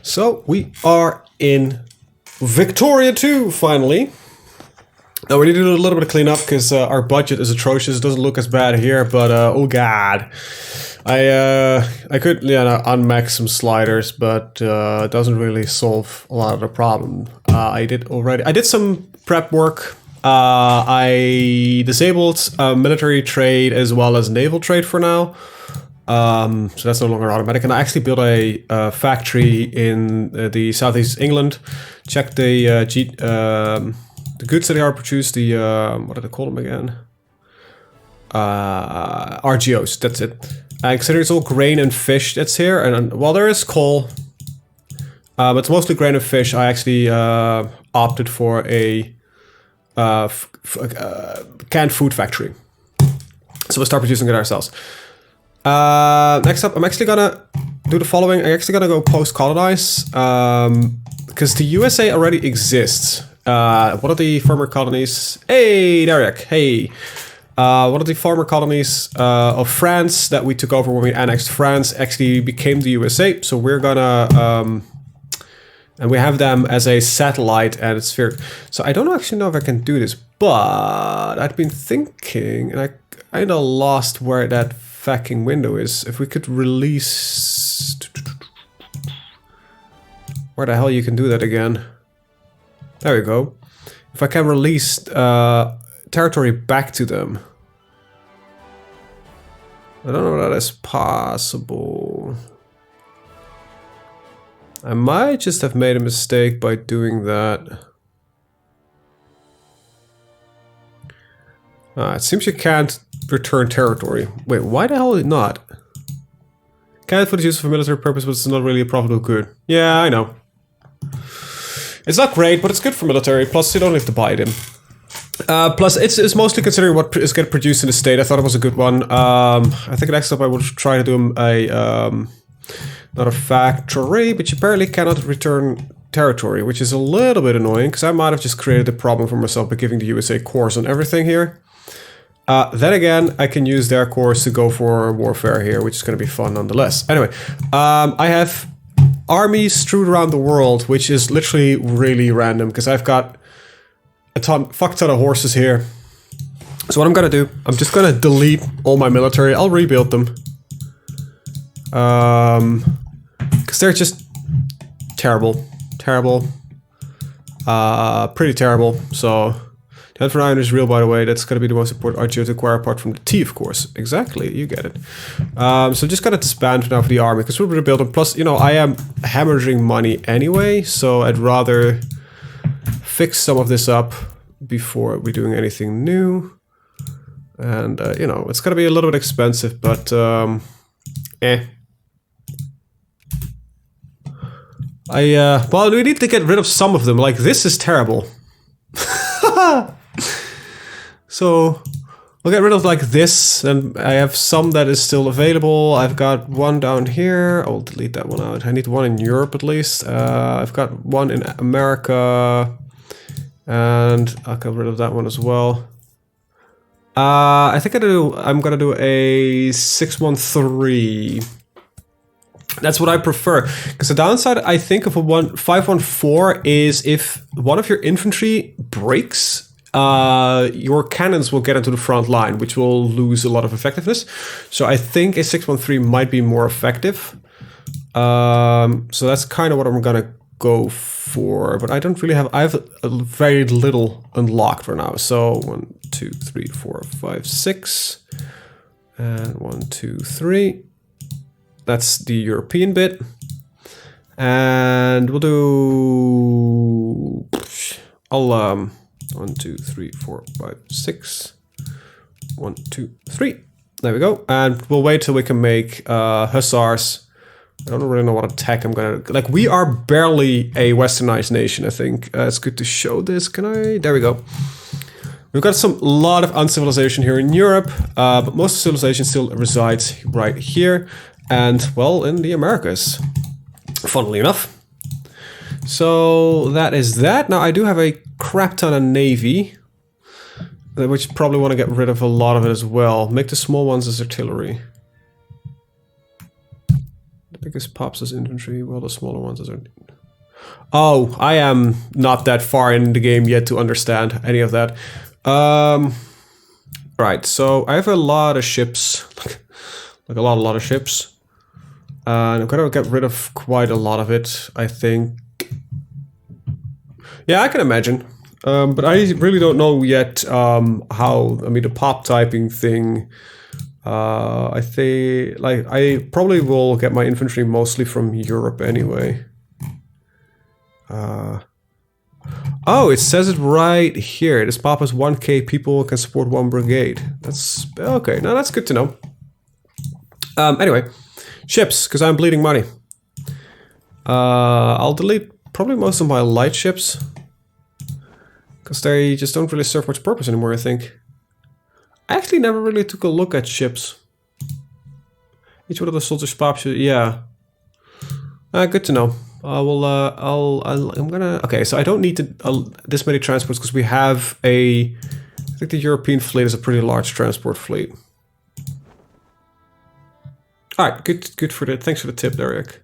So we are in Victoria 2 finally. Now we need to do a little bit of cleanup because our budget is atrocious. It doesn't look as bad here, but oh god. I could unmax some sliders, but it doesn't really solve a lot of the problem. I did some prep work. I disabled military trade as well as naval trade for now. So that's no longer automatic. And I actually built a factory in the southeast England. Checked the goods that they are produced. The what did I call them again? RGOs. That's it. I consider it's all grain and fish that's here. And while there is coal, but it's mostly grain and fish. I actually opted for a canned food factory. So we'll start producing it ourselves. Next up, I'm actually gonna do the following. I'm actually gonna go post-colonize, because the USA already exists. One of the former colonies... Hey, Derek, hey! One of the former colonies of France that we took over when we annexed France actually became the USA, so we're gonna... and we have them as a satellite and it's sphere. So I don't actually know if I can do this, but I've been thinking, and I kinda lost where that fucking window is. If we could release... Where the hell you can do that again? There we go. If I can release territory back to them. I don't know if that is possible. I might just have made a mistake by doing that. It seems you can't return territory. Wait, why the hell not? Can't for the use for military purpose, but it's not really a profitable good. Yeah, I know. It's not great, but it's good for military. Plus, you don't have to buy it in. Plus, it's mostly considering what is getting produced in the state. I thought it was a good one. I think next up I will try to do not a factory, but you apparently cannot return territory, which is a little bit annoying, because I might have just created a problem for myself by giving the USA cores on everything here. Then again, I can use their cores to go for warfare here, which is going to be fun nonetheless. Anyway, I have armies strewed around the world, which is literally really random, because I've got a fuck ton of horses here. So what I'm going to do, I'm just going to delete all my military. I'll rebuild them. Because they're just terrible. Pretty terrible. So... And for 9 is real, by the way. That's going to be the most important RGO to acquire apart from the T, of course. Exactly, you get it. So I'm just going to disband for now for the army, because we're going to build them. Plus, you know, I am hemorrhaging money anyway, so I'd rather fix some of this up before we're doing anything new. And, you know, it's going to be a little bit expensive, but, well, we need to get rid of some of them. Like, this is terrible. So we'll get rid of like this, and I have some that is still available. I've got one down here. I'll delete that one out. I need one in Europe at least. I've got one in America, and I'll get rid of that one as well. I think I'm gonna do a 613. That's what I prefer, because the downside I think of a 514 is if one of your infantry breaks, your cannons will get into the front line, which will lose a lot of effectiveness. So I think a 613 might be more effective. So that's kind of what I'm gonna go for, but I don't really have, I have very little unlocked for now. So 1, 2, 3, 4, 5, 6, and 1, 2, 3. That's the European bit. And we'll do... I'll, 1, 2, 3, 4, 5, 6. 1, 2, 3. There we go. And we'll wait till we can make hussars. I don't really know what attack I'm gonna... Like, we are barely a westernized nation, I think. It's good to show this. Can I... There we go. We've got a lot of uncivilization here in Europe, but most civilization still resides right here. And, well, in the Americas, funnily enough. So that is that. Now, I do have a crap ton of navy, which probably want to get rid of a lot of it as well. Make the small ones as artillery. biggest pops as infantry, while the smaller ones are... Oh, I am not that far in the game yet to understand any of that. Right, so I have a lot of ships. Like a lot of ships. And I'm gonna get rid of quite a lot of it, I think. Yeah, I can imagine. But I really don't know yet how, I mean, the pop typing thing... I think, like, I probably will get my infantry mostly from Europe anyway. Oh, it says it right here. This pop has 1k people, can support 1 brigade. That's, okay, now that's good to know. Anyway, ships, because I'm bleeding money. I'll delete probably most of my light ships. Because they just don't really serve much purpose anymore, I think. I actually never really took a look at ships. Each one of the soldiers pops, yeah. Good to know. I'm gonna... Okay, so I don't need to, this many transports because we have a... I think the European fleet is a pretty large transport fleet. Alright, good for the... Thanks for the tip, Derek.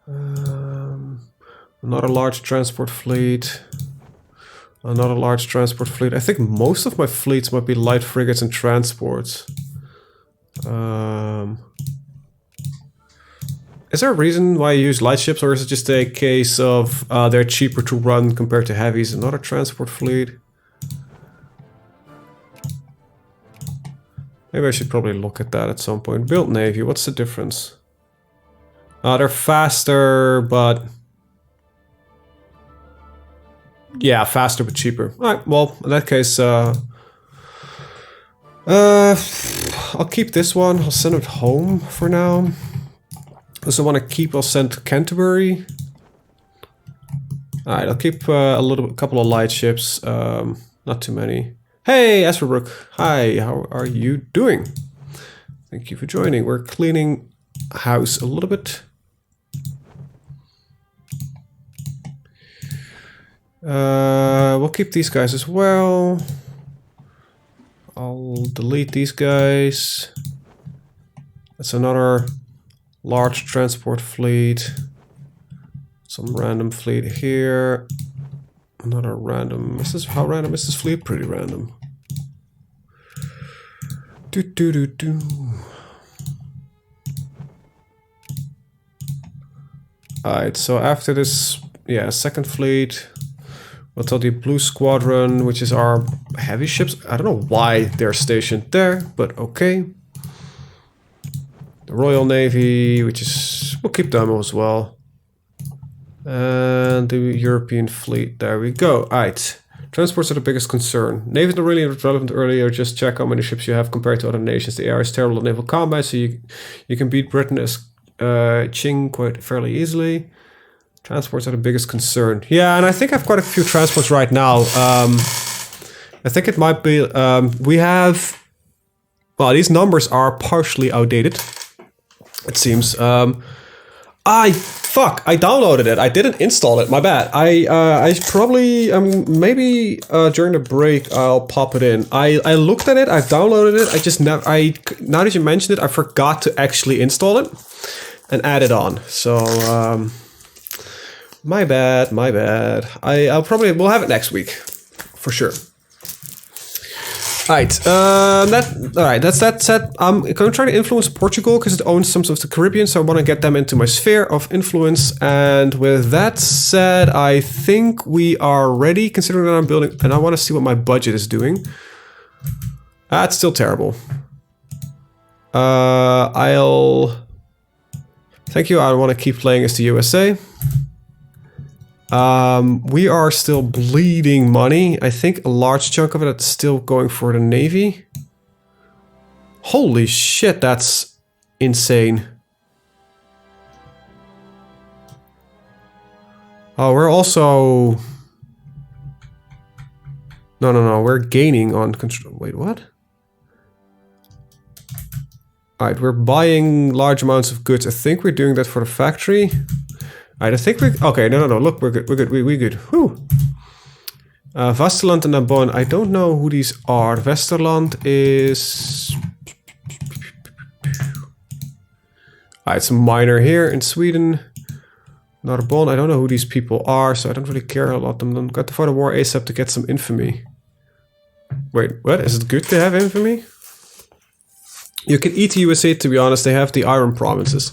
Another large transport fleet. Another large transport fleet. I think most of my fleets might be light frigates and transports. Is there a reason why you use light ships, or is it just a case of they're cheaper to run compared to heavies? Another transport fleet. Maybe I should probably look at that at some point. Built navy, what's the difference? They're faster, but... Yeah, faster but cheaper. Alright, well, in that case, I'll keep this one. I'll send it home for now. Also want to keep, I'll send to Canterbury. Alright, I'll keep a couple of light ships. Not too many. Hey, Esperbrook. Hi, how are you doing? Thank you for joining. We're cleaning house a little bit. We'll keep these guys as well. I'll delete these guys. That's another large transport fleet. Some random fleet here. Another random. How random is this fleet? Pretty random. Alright, so after this, yeah, second fleet. We'll tell the Blue Squadron, which is our heavy ships. I don't know why they're stationed there, but okay. The Royal Navy, which is... We'll keep them as well. And the European fleet, there we go. Alright, transports are the biggest concern. Navy is not really relevant earlier, just check how many ships you have compared to other nations. The air is terrible at naval combat, so you can beat Britain as Qing quite fairly easily. Transports are the biggest concern. Yeah, and I think I've quite a few transports right now. I think it might be... we have... Well, these numbers are partially outdated, it seems. Fuck! I downloaded it. I didn't install it. My bad. I probably... maybe during the break I'll pop it in. I looked at it. I've downloaded it. I just never... Now that you mentioned it, I forgot to actually install it and add it on. So... My bad, my bad. We'll have it next week, for sure. Alright, that's that said. I'm going to try to influence Portugal because it owns some of the Caribbean, so I want to get them into my sphere of influence. And with that said, I think we are ready, considering that I'm building, and I want to see what my budget is doing. That's still terrible. Thank you, I want to keep playing as the USA. We are still bleeding money. I think a large chunk of it is still going for the Navy. Holy shit, that's insane. Oh, we're also... No, we're gaining on control. Wait, what? Alright, we're buying large amounts of goods. I think we're doing that for the factory. Alright, I think we... Okay, no, look, we're good, we're good. Whew. Vasterland and Narbonne, I don't know who these are. Westerland is... Alright, some miner here in Sweden. Not a bond. I don't know who these people are, so I don't really care a lot of them. Got to fight a war ASAP to get some infamy. Wait, what? Is it good to have infamy? You can eat the USA, to be honest. They have the iron provinces.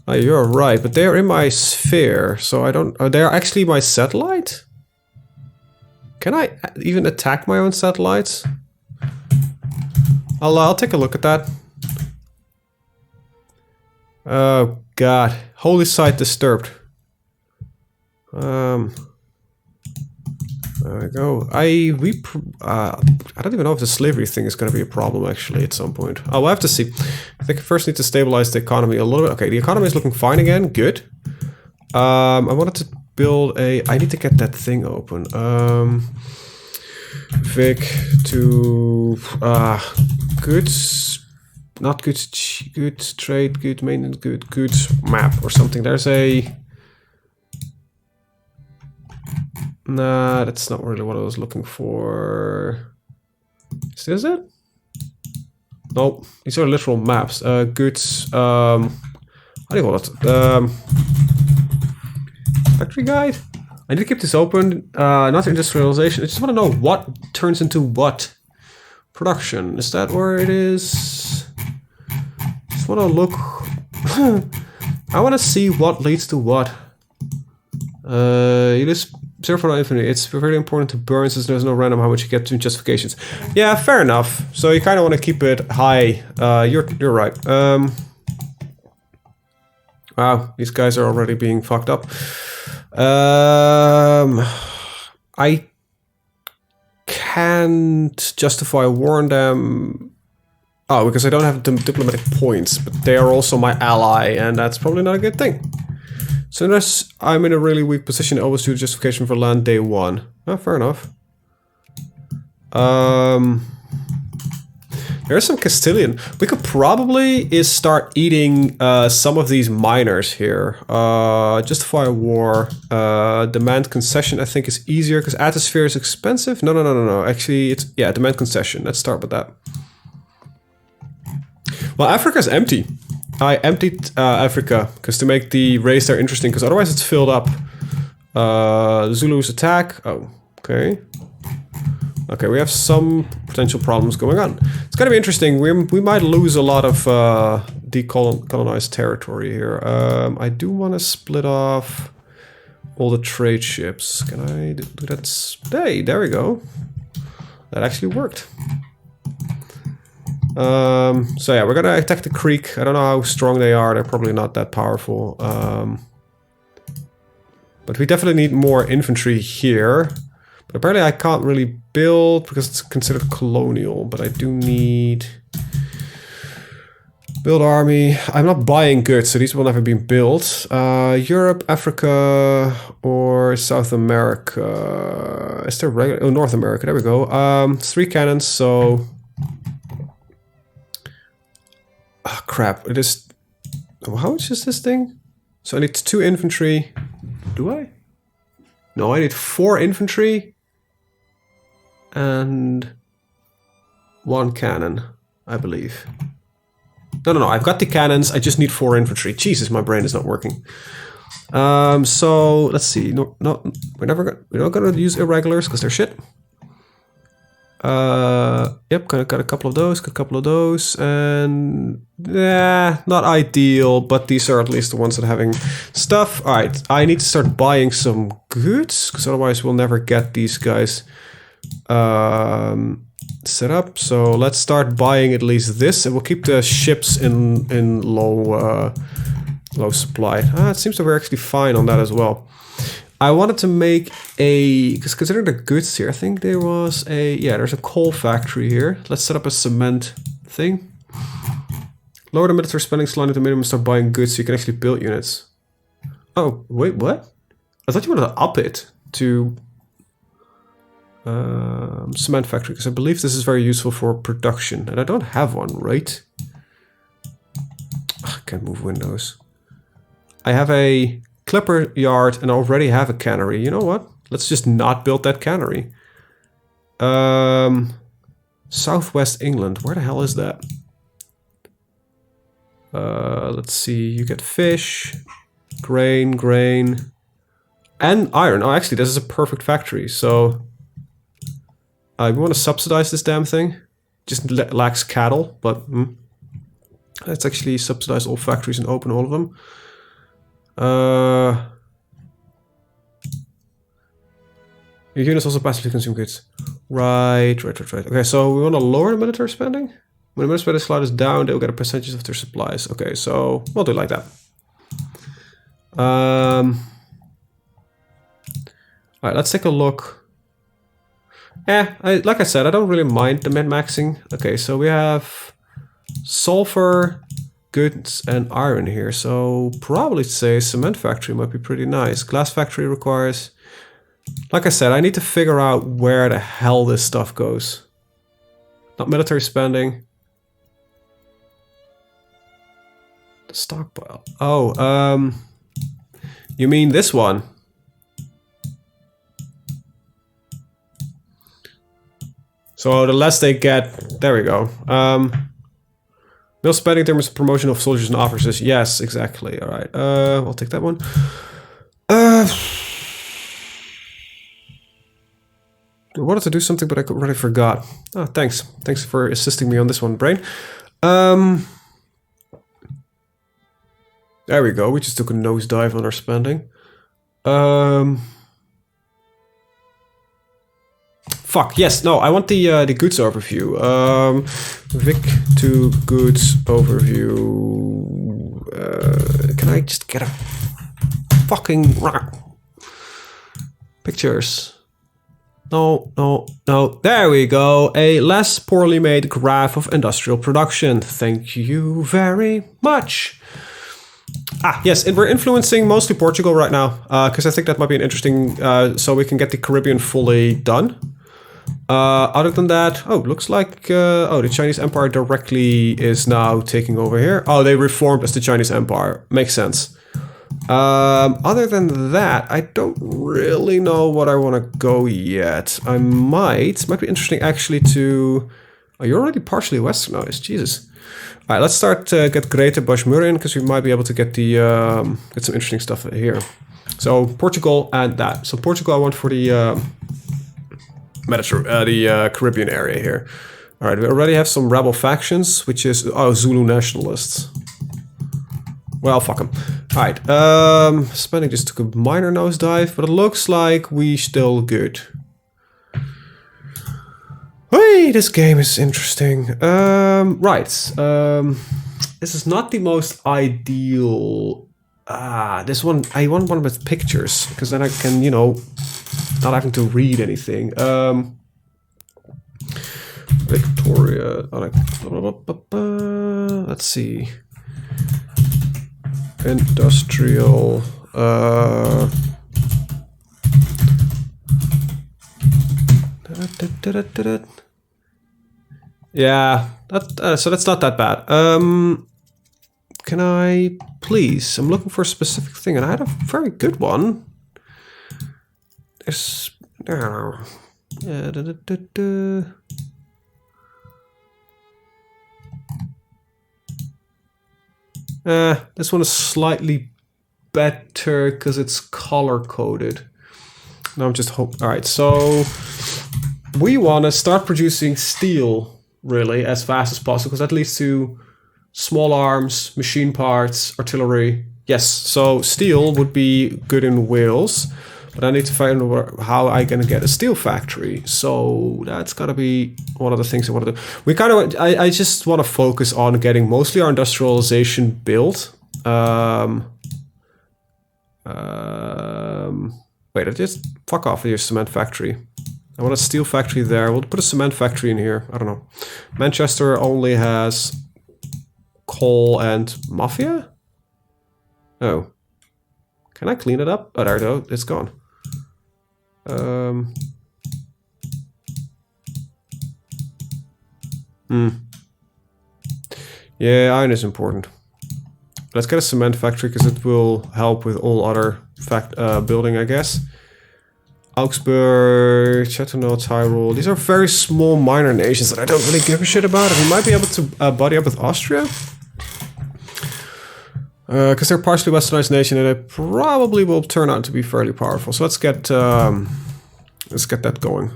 Oh, you're right, but they're in my sphere, so I don't... Are they actually my satellite? Can I even attack my own satellites? I'll take a look at that. Oh god, holy site disturbed. There we go. I don't even know if the slavery thing is going to be a problem actually at some point. Oh, we'll have to see. I think I first need to stabilize the economy a little bit. Okay, the economy is looking fine again. Good. I wanted to build a... I need to get that thing open. Vic to goods, not goods, good trade, good maintenance, good map or something. There's a... Nah, that's not really what I was looking for. Is this it? Nope. These are literal maps. Goods, how do you call it? Factory guide? I need to keep this open. Not industrialization. I just want to know what turns into what. Production. Is that where it is? Just want to look. I want to see what leads to what. It is 0 for infinity. It's very important to burn since there's no random how much you get to justifications. Yeah, fair enough. So you kind of want to keep it high. You're right. Wow, these guys are already being fucked up. I can't justify war on them. Oh, because I don't have the diplomatic points, but they are also my ally, and that's probably not a good thing. So unless I'm in a really weak position, I always do justification for land day one. Oh, fair enough. There's some Castilian. We could probably start eating some of these miners here. Justify a war. Demand concession I think is easier because atmosphere is expensive. No. Actually, it's... Yeah, demand concession. Let's start with that. Well, Africa's empty. I emptied Africa because to make the race there interesting, because otherwise it's filled up. The Zulus attack. Oh, okay. Okay, we have some potential problems going on. It's gonna be interesting. We might lose a lot of decolonized territory here. I do want to split off all the trade ships. Can I do that? Hey, there we go. That actually worked. So yeah, we're gonna attack the creek. I don't know how strong they are. They're probably not that powerful. But we definitely need more infantry here. But apparently I can't really build because it's considered colonial. But I do need... Build army. I'm not buying goods, so these will never be built. Europe, Africa, or South America. Is there regular... Oh, North America. There we go. 3 cannons, so... Oh, crap. It is... How much is this thing? So I need 2 infantry. Do I? No, I need 4 infantry. And... 1 cannon, I believe. No. I've got the cannons. I just need 4 infantry. Jesus, my brain is not working. So let's see. No, we're not gonna use irregulars because they're shit. Yep, got a couple of those, and yeah, not ideal, but these are at least the ones that are having stuff. All right, I need to start buying some goods because otherwise we'll never get these guys set up. So let's start buying at least this, and we'll keep the ships in low supply. It seems that we're actually fine on that as well. I wanted to make a, because considering the goods here, I think there was a, yeah, there's a coal factory here. Let's set up a cement thing. Lower the military spending slightly to minimum, start buying goods so you can actually build units. Oh, wait, what? I thought you wanted to up it to cement factory, because I believe this is very useful for production, and I don't have one, right? I can't move windows. I have a clipper yard and I already have a cannery. You know what? Let's just not build that cannery. Southwest England. Where the hell is that? Let's see. You get fish, grain, and iron. Oh, actually, this is a perfect factory. So we want to subsidize this damn thing. Just lacks cattle, but let's actually subsidize all factories and open all of them. Your units also passively consume goods. Right. Okay, so we want to lower the military spending. When the military slide is down, they'll get a percentage of their supplies. Okay, so we'll do it like that. Alright, let's take a look. Like I said, I don't really mind the min-maxing. Okay, so we have sulfur, goods, and iron here. So probably say cement factory might be pretty nice. Glass factory requires... Like I said, I need to figure out where the hell this stuff goes. Not military spending. The stockpile. Oh, you mean this one? So the less they get, there we go. Mill spending in terms of promotion of soldiers and officers. Yes, exactly. All right. I'll take that one. I wanted to do something, but I already forgot. Oh, thanks. Thanks for assisting me on this one, Brain. There we go. We just took a nosedive on our spending. Fuck, yes, no, I want the goods overview. Vic to goods overview. Can I just get a fucking pictures? No. There we go. A less poorly made graph of industrial production. Thank you very much. Ah, yes, and we're influencing mostly Portugal right now, because I think that might be an interesting, so we can get the Caribbean fully done. Other than that, oh, looks like, the Chinese Empire directly is now taking over here. Oh, they reformed as the Chinese Empire. Makes sense. Other than that, I don't really know what I want to go yet. I might be interesting actually to... Oh, you're already partially westernized, Jesus. All right, let's start to get Greater Bashmurin, because we might be able to get the get some interesting stuff here. So Portugal and that. So Portugal I want for the Caribbean area here. All right, we already have some rebel factions, which is Zulu nationalists. Well, fuck them. All right, spending just took a minor nosedive, but it looks like we still good. Hey, this game is interesting. Right. This is not the most ideal. This one, I want one with pictures, because then I can, you know, not having to read anything. Victoria. Let's see. Industrial. Yeah, so that's not that bad. Can I please? I'm looking for a specific thing, and I had a very good one. There's this one is slightly better because it's color coded. Now I'm just hope. All right, so we want to start producing steel really as fast as possible, because that leads to small arms, machine parts, artillery. Yes, so steel would be good in Wales, but I need to find out how I'm gonna get a steel factory. So that's gotta be one of the things I want to do. We kind of, I just want to focus on getting mostly our industrialization built. Wait, I just fuck off with your cement factory. I want a steel factory there. We'll put a cement factory in here. I don't know. Manchester only has coal and mafia? Oh. Can I clean it up? Oh, there we go. It's gone. Yeah, iron is important. Let's get a cement factory because it will help with all other building, I guess. Augsburg, Chateauneuf, Tyrol. These are very small minor nations that I don't really give a shit about. We might be able to buddy up with Austria. Because they're a partially westernized nation and they probably will turn out to be fairly powerful. So let's get that going.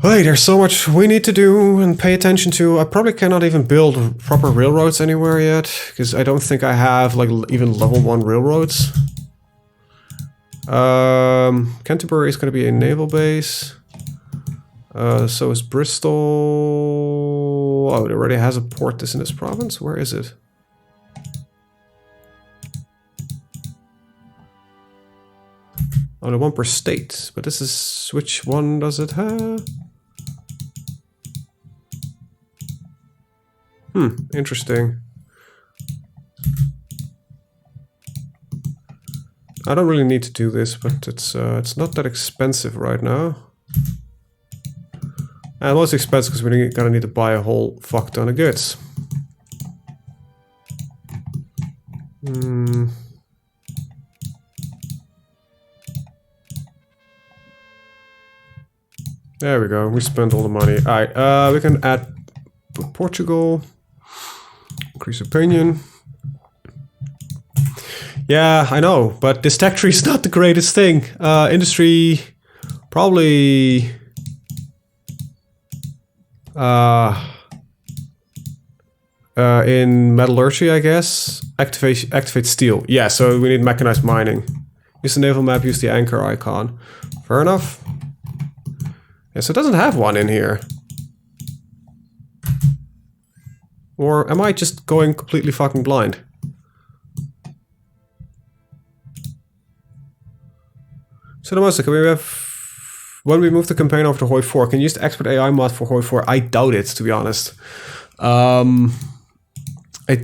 Hey, there's so much we need to do and pay attention to. I probably cannot even build proper railroads anywhere yet, because I don't think I have like even level 1 railroads. Canterbury is going to be a naval base. So is Bristol. Oh, it already has a port in this province. Where is it? Oh, the one per state. But this is... which one does it have? Interesting. I don't really need to do this, but it's not that expensive right now. And most expensive because we're gonna need to buy a whole fuck ton of goods. There we go. We spent all the money. All right. We can add Portugal. Increase opinion. Yeah, I know, but this tech tree is not the greatest thing. Industry, probably... in metallurgy, I guess. Activate steel. Yeah, so we need mechanized mining. Use the naval map, use the anchor icon. Fair enough. Yeah, so it doesn't have one in here. Or am I just going completely fucking blind? So the most, can we have... when we move the campaign over to Hoi 4, can you use the expert AI mod for Hoi 4? I doubt it, to be honest. I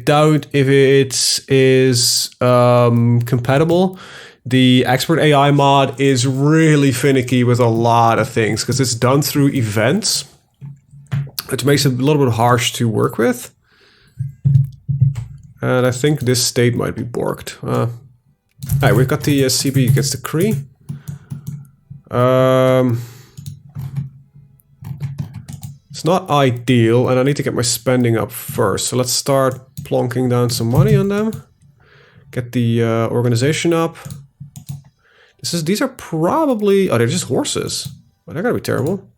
doubt if it is compatible. The expert AI mod is really finicky with a lot of things because it's done through events, which makes it a little bit harsh to work with. And I think this state might be borked. Alright, we've got the CB against the Cree. It's not ideal, and I need to get my spending up first. So let's start plonking down some money on them. Get the organization up. These are probably... oh, they're just horses. Well, they're gonna be terrible.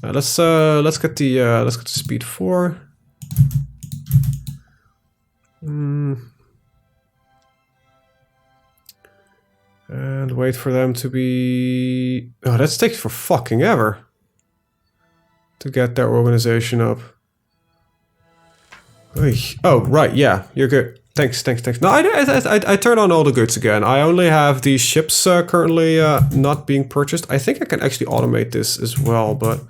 Let's get the speed 4. And wait for them to be... oh, that takes for fucking ever to get their organization up. Oh, right, yeah, you're good. Thanks. No, I turned on all the goods again. I only have these ships currently not being purchased. I think I can actually automate this as well, but...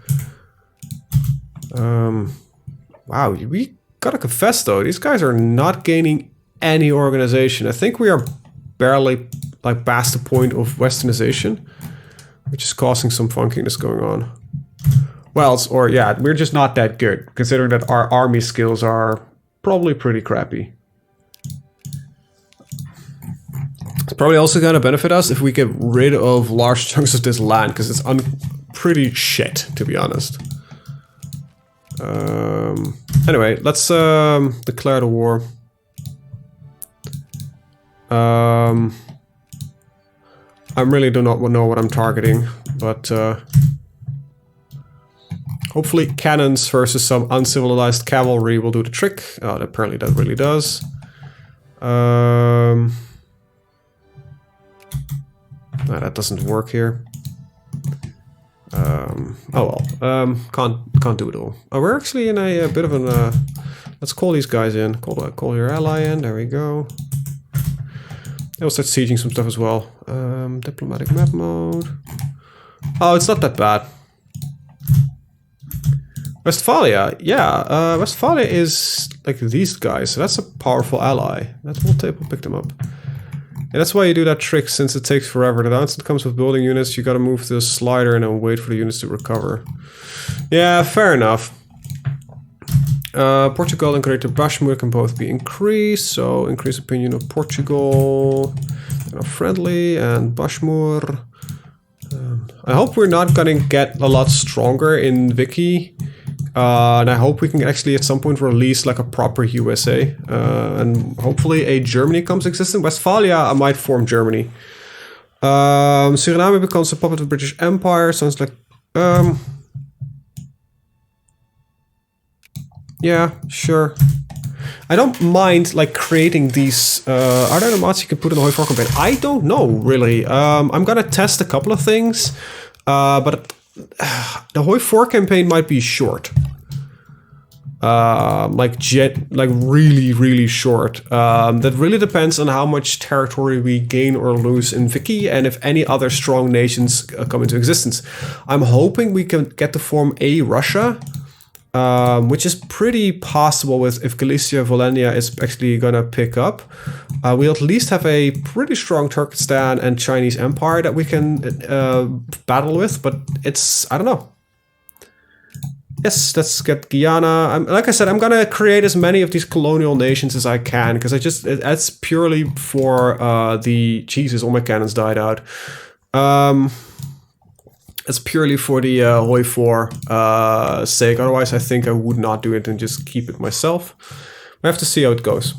wow, we gotta confess though, these guys are not gaining any organization. I think we are barely like past the point of westernization, which is causing some funkiness going on. Well, or yeah, we're just not that good, considering that our army skills are probably pretty crappy. It's probably also gonna benefit us if we get rid of large chunks of this land, because it's pretty shit, to be honest. Anyway, let's declare the war. I really do not know what I'm targeting, but hopefully cannons versus some uncivilized cavalry will do the trick. Oh, apparently that really does. No, that doesn't work here. Oh well, can't do it all. Oh, we're actually in a bit of an... let's call these guys in. Call your ally in. There we go. They'll start sieging some stuff as well. Diplomatic map mode. Oh, it's not that bad. Westphalia, yeah. Westphalia is like these guys, so that's a powerful ally. That will pick them up. And that's why you do that trick, since it takes forever. The downside comes with building units. You gotta move the slider and then wait for the units to recover. Yeah, fair enough. Portugal and Greater Bashmur can both be increased, so increase opinion of Portugal. kind of friendly, and Bashmur. I hope we're not gonna get a lot stronger in Vicky. And I hope we can actually at some point release like a proper USA. And hopefully a Germany comes existing. Westphalia, I might form Germany. Suriname becomes a puppet of the British Empire. Sounds like... yeah, sure. I don't mind like creating these... are there mods you can put in the Hoi 4 campaign? I don't know, really. I'm gonna test a couple of things. But the Hoi 4 campaign might be short. Like really, really short. That really depends on how much territory we gain or lose in Vicky and if any other strong nations come into existence. I'm hoping we can get to form a Russia, which is pretty possible with if Galicia Volhynia is actually gonna pick up. We'll at least have a pretty strong Turkestan and Chinese Empire that we can battle with, but it's, I don't know. Yes, let's get Guyana. Like I said, I'm gonna create as many of these colonial nations as I can, because that's purely for Jesus, all my cannons died out. It's purely for the Hoi 4 sake. Otherwise, I think I would not do it and just keep it myself. We have to see how it goes.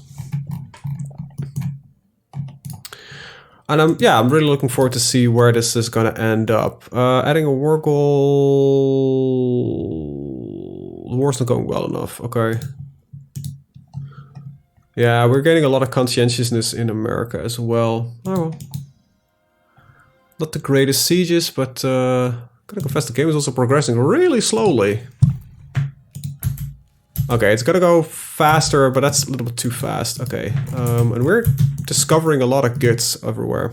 And I'm really looking forward to see where this is gonna end up. Adding a war goal. The war's not going well enough. Okay. Yeah, we're getting a lot of conscientiousness in America as well. Oh well. Not the greatest sieges, but gotta confess the game is also progressing really slowly. Okay, it's gonna go faster, but that's a little bit too fast. Okay, and we're discovering a lot of goods everywhere.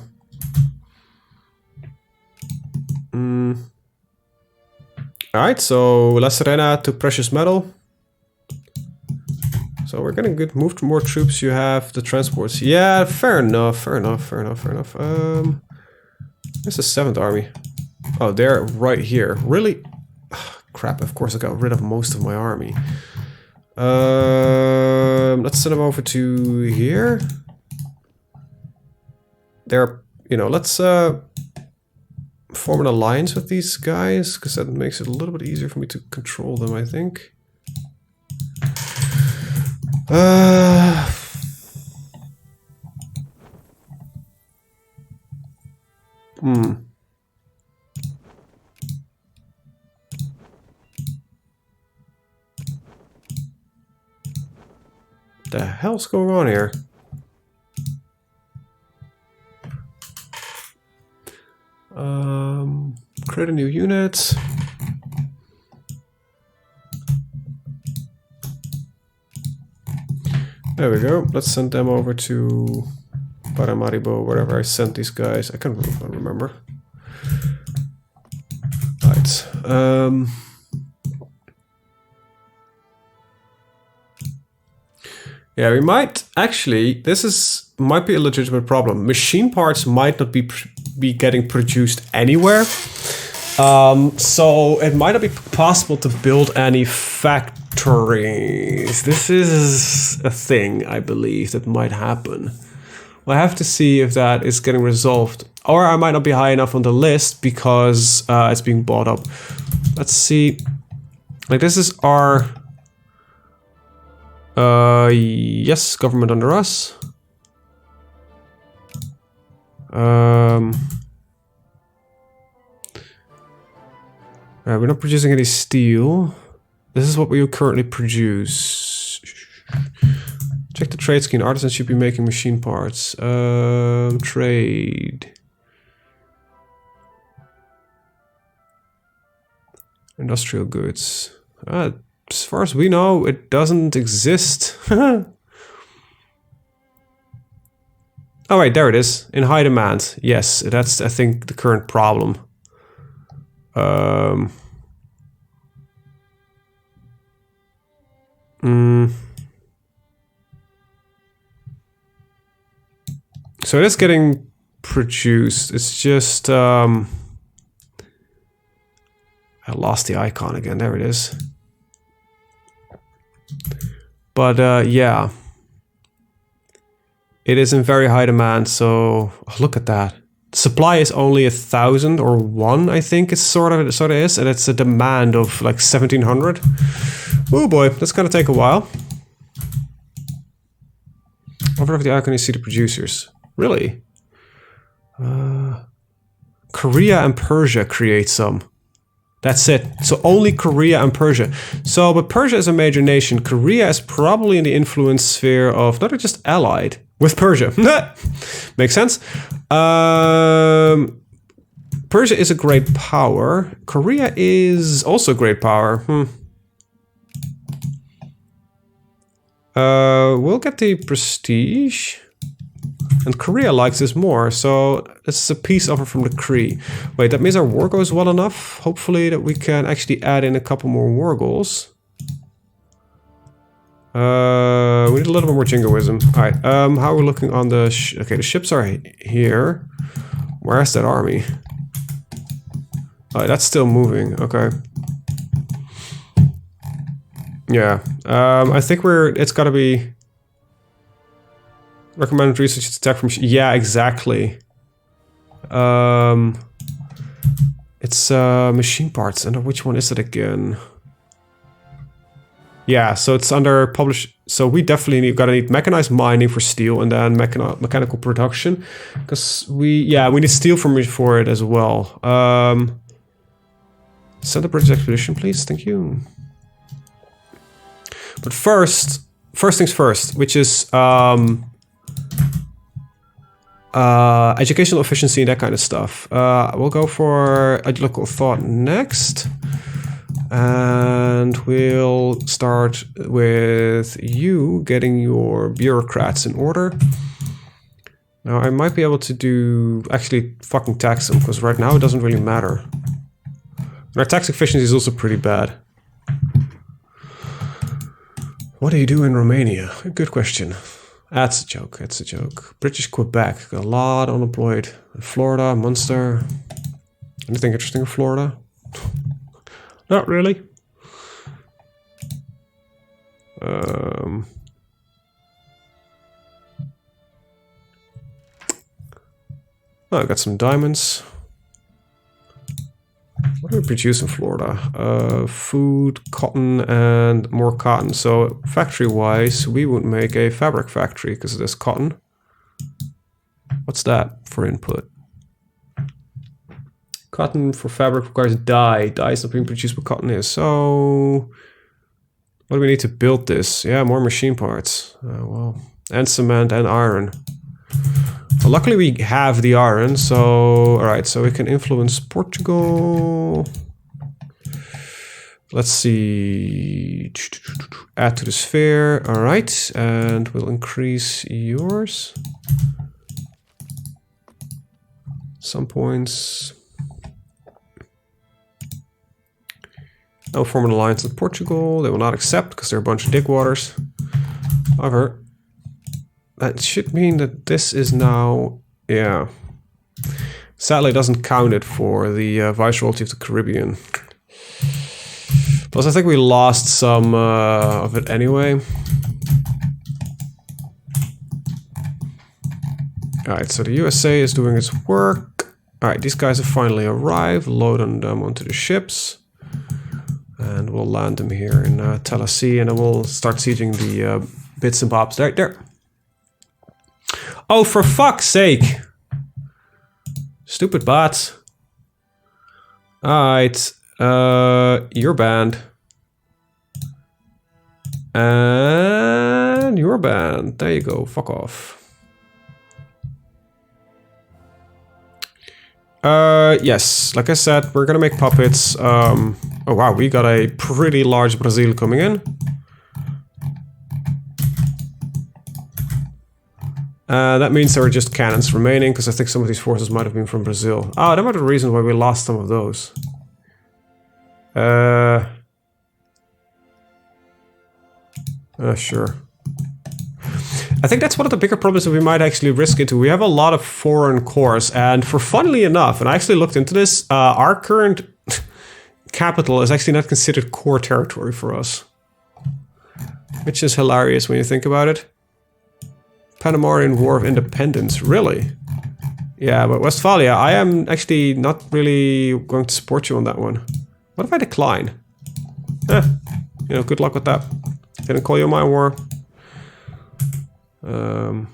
Alright, so La Serena to precious metal. So we're gonna move to more troops. You have the transports. Yeah, fair enough. There's the 7th Army. Oh, they're right here. Really? Ugh, crap, of course I got rid of most of my army. Let's send them over to here. Let's form an alliance with these guys, because that makes it a little bit easier for me to control them, I think. The hell's going on here? Create a new unit. There we go. Let's send them over to Paramaribo, wherever I sent these guys. I can't remember. Right. Yeah, we might actually. Might be a legitimate problem. Machine parts might not be getting produced anywhere. So it might not be possible to build any factories. This is a thing, I believe, that might happen. We'll have to see if that is getting resolved. Or I might not be high enough on the list because it's being bought up. Let's see. Like, this is our... yes, government under us. We're not producing any steel. This is what we currently produce. Check the trade scheme. Artisans should be making machine parts. Trade. Industrial goods. As far as we know, it doesn't exist. Oh wait, there it is. In high demand. Yes, that's, I think, the current problem. So it is getting produced. It's just I lost the icon again. There it is. But yeah. it is in very high demand. So oh, look at that. Supply is only 1,000 or 1, I think it sort of is, and it's a demand of like 1,700. Oh boy, that's gonna take a while. Over the icon, you see the producers. Really? Korea and Persia create some. That's it. So only Korea and Persia. So, but Persia is a major nation. Korea is probably in the influence sphere of not just allied with Persia. Makes sense. Persia is a great power. Korea is also a great power. We'll get the prestige. And Korea likes this more, so this is a peace offer from the Kree. Wait, that means our war goes well enough. Hopefully that we can actually add in a couple more war goals. We need a little bit more jingoism. Alright, how are we looking on the... okay, the ships are here. Where's that army? Alright, that's still moving. Okay. Yeah. I think it's gotta be... recommended research attack from... yeah, exactly. It's machine parts. And which one is it again? Yeah, so it's under publish. So we definitely gotta need mechanized mining for steel, and then mechanical production, because we need steel for it as well. Send a British expedition, please. Thank you. But first things first, which is educational efficiency and that kind of stuff. We'll go for ideological thought next. And we'll start with you getting your bureaucrats in order. Now I might be able to do actually fucking tax them, because right now it doesn't really matter. And our tax efficiency is also pretty bad. What do you do in Romania? Good question. That's a joke, that's a joke. British Quebec, got a lot unemployed. Florida, Munster. Anything interesting in Florida? Not really. Oh, I got some diamonds. What do we produce in Florida? Food, cotton, and more cotton. So factory-wise, we would make a fabric factory because of this cotton. What's that for input? Cotton for fabric requires dye. Dye is not being produced, but cotton is. So what do we need to build this? Yeah, more machine parts. Well, and cement and iron. Well, luckily we have the iron, so... alright, so we can influence Portugal. Let's see... add to the sphere. Alright, and we'll increase yours. Some points. No form an alliance with Portugal. They will not accept because they're a bunch of dickwaters. However... that should mean that this is now, yeah. Sadly, it doesn't count it for the Viceroyalty of the Caribbean. Plus, I think we lost some of it anyway. Alright, so the USA is doing its work. Alright, these guys have finally arrived. Load on them onto the ships. And we'll land them here in Tallahassee, and then we'll start sieging the bits and bobs. Right there. Oh, for fuck's sake! Stupid bots. Alright, you're banned. And you're banned. There you go, fuck off. Yes, like I said, we're gonna make puppets. Oh wow, we got a pretty large Brazil coming in. That means there are just cannons remaining, because I think some of these forces might have been from Brazil. Oh, that might be the reason why we lost some of those. Sure. I think that's one of the bigger problems that we might actually risk into. We have a lot of foreign cores, and for funnily enough, and I actually looked into this, our current capital is actually not considered core territory for us. Which is hilarious when you think about it. Panamanian War of Independence. Really? Yeah, but Westphalia, I am actually not really going to support you on that one. What if I decline? You know, good luck with that. Didn't call you my war. Alright,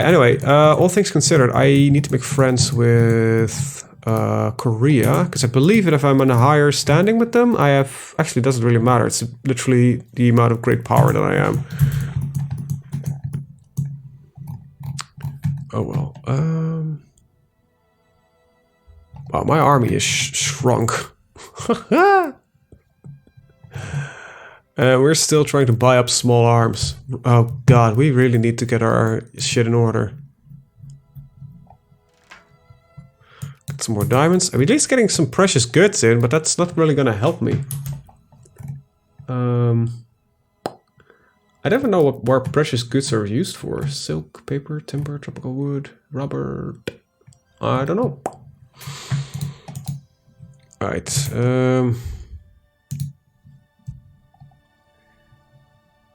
anyway, all things considered, I need to make friends with Korea, because I believe that if I'm on a higher standing with them, I have... Actually, it doesn't really matter. It's literally the amount of great power that I am. Oh, well. Wow, my army is shrunk. We're still trying to buy up small arms. Oh god, we really need to get our shit in order. Get some more diamonds. I'm at least getting some precious goods in, but that's not really gonna help me. I never know where precious goods are used for. Silk, paper, timber, tropical wood, rubber... I don't know. Alright,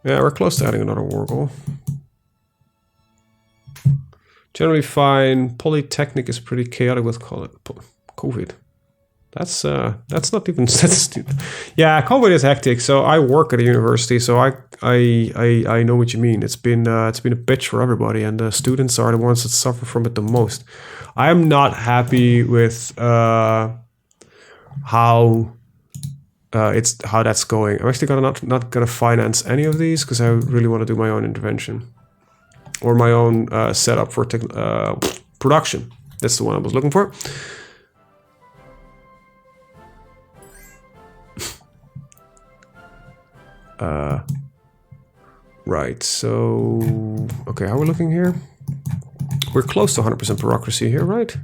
yeah, we're close to adding another war goal. Generally fine. Polytechnic is pretty chaotic with COVID. That's not even yeah, COVID is hectic. So I work at a university, so I know what you mean. It's been a bitch for everybody, and the students are the ones that suffer from it the most. I am not happy with how that's going. I'm actually not gonna finance any of these because I really want to do my own intervention or my own setup for production. That's the one I was looking for. Right. So okay, how are we looking here? We're close to 100% bureaucracy here, right?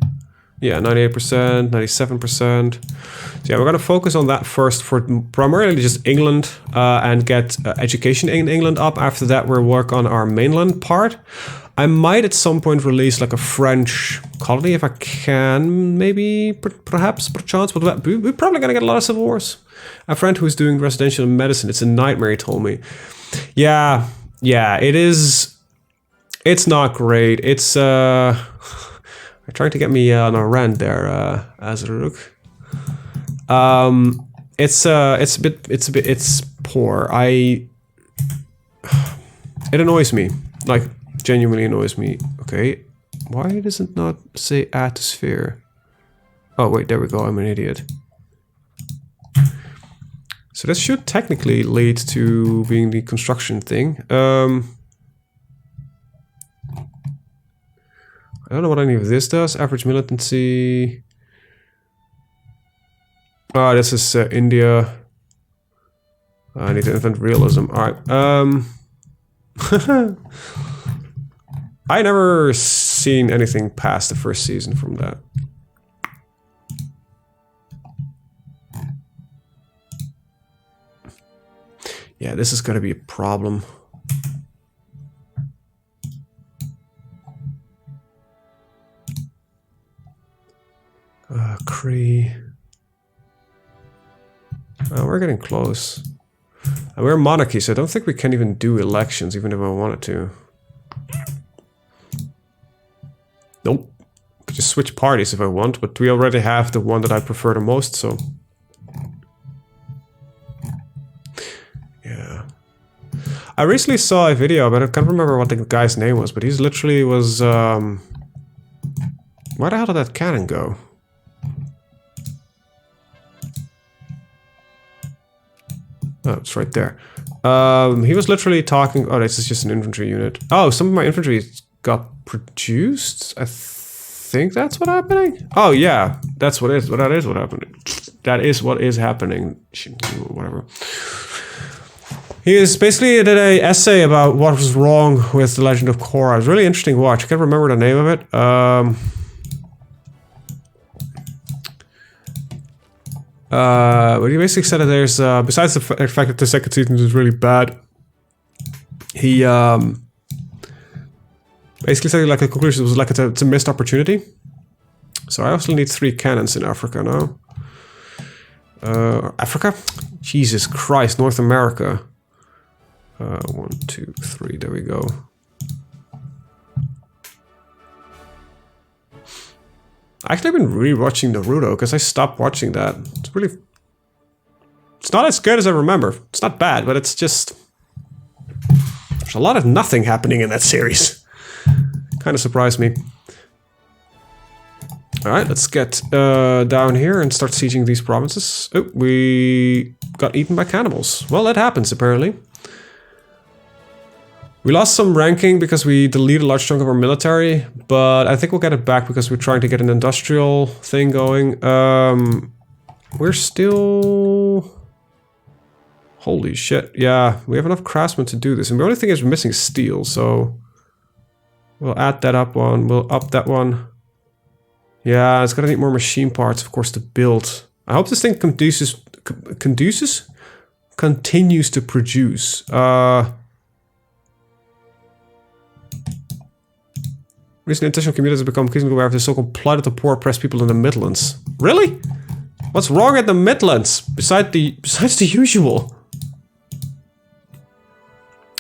Yeah, 98%, 97%. So yeah, we're going to focus on that first for primarily just England and get education in England up. After that, we'll work on our mainland part. I might at some point release like a French colony if I can, maybe, perhaps, perchance. But we're probably going to get a lot of civil wars. A friend who's doing residential medicine, it's a nightmare, he told me. Yeah, it is. It's not great. It's they're trying to get me on a rant there, Azaruk. It's poor. It annoys me. Like, genuinely annoys me. Okay, why does it not say add to sphere? Oh wait, there we go. I'm an idiot. So this should technically lead to being the construction thing. I don't know what any of this does. Average militancy. Oh, this is India. I need to invent realism. All right. I never seen anything past the first season from that. Yeah, this is gonna be a problem. Cree. We're getting close. And we're a monarchy, so I don't think we can even do elections, even if I wanted to. Nope. Could just switch parties if I want, but we already have the one that I prefer the most, so... Yeah. I recently saw a video, but I can't remember what the guy's name was, but he's literally was... Where the hell did that cannon go? Oh, it's right there. He was literally talking... Oh, this is just an infantry unit. Oh, some of my infantry got produced? I think that's what's happening. Oh, yeah. That is what happening. That is what is happening. Whatever. He is basically did an essay about what was wrong with The Legend of Korra. It was a really interesting watch. I can't remember the name of it. But he basically said that there's, besides the fact that the second season is really bad, he basically said like a conclusion was like it's a missed opportunity. So I also need 3 cannons in Africa now. Africa? Jesus Christ, North America. 1, 2, 3, there we go. Actually, I've been rewatching Naruto because I stopped watching that. It's not as good as I remember. It's not bad, but it's just... There's a lot of nothing happening in that series. Kind of surprised me. Alright, let's get down here and start sieging these provinces. Oh, we got eaten by cannibals. Well, that happens, apparently. We lost some ranking because we deleted a large chunk of our military, but I think we'll get it back because we're trying to get an industrial thing going. We're still... Holy shit. Yeah, we have enough craftsmen to do this. And the only thing is we're missing steel, so... We'll add that up one. We'll up that one. Yeah, it's gonna need more machine parts, of course, to build. I hope this thing continues to produce. Recent international communities have become increasingly aware of the so-called plight of the poor oppressed people in the Midlands. Really? What's wrong at the Midlands? Besides the usual.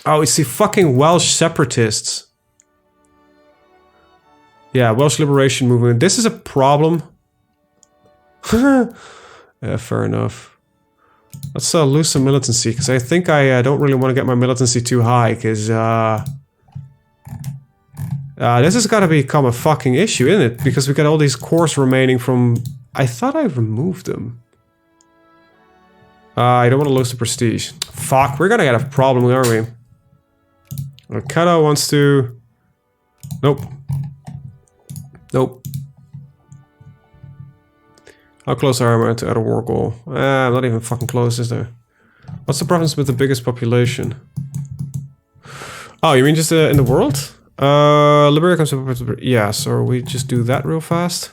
Oh, it's the fucking Welsh separatists. Yeah, Welsh Liberation Movement. This is a problem. Yeah, fair enough. Let's lose some militancy, because I think I don't really want to get my militancy too high, because this has got to become a fucking issue, isn't it? Because we got all these cores remaining from... I thought I removed them. I don't want to lose the prestige. Fuck, we're gonna get a problem, aren't we? Kata wants to... Nope. Nope. How close are we to a war goal? I'm not even fucking close, is there? What's the province with the biggest population? Oh, you mean just in the world? Liberia comes to... Yeah, so we just do that real fast.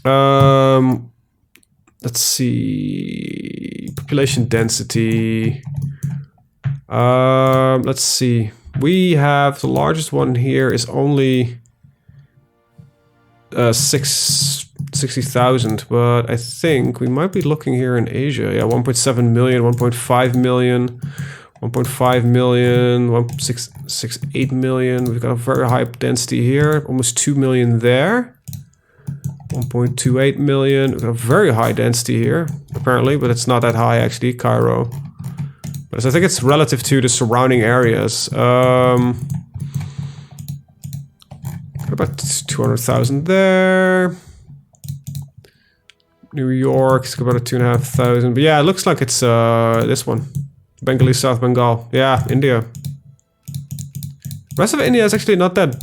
Let's see... Population density... let's see. We have... The largest one here is only... 60,000, but I think we might be looking here in Asia. Yeah, 1.7 million, 1.5 million, 1.5 million, 1.668 million. We've got a very high density here, almost 2 million there. 1.28 million. We've got a very high density here, apparently, but it's not that high actually, Cairo. But I think it's relative to the surrounding areas. About 200,000 there. New York, it's about a 2,500. But yeah, it looks like it's this one. Bengali, South Bengal. Yeah, India. The rest of India is actually not that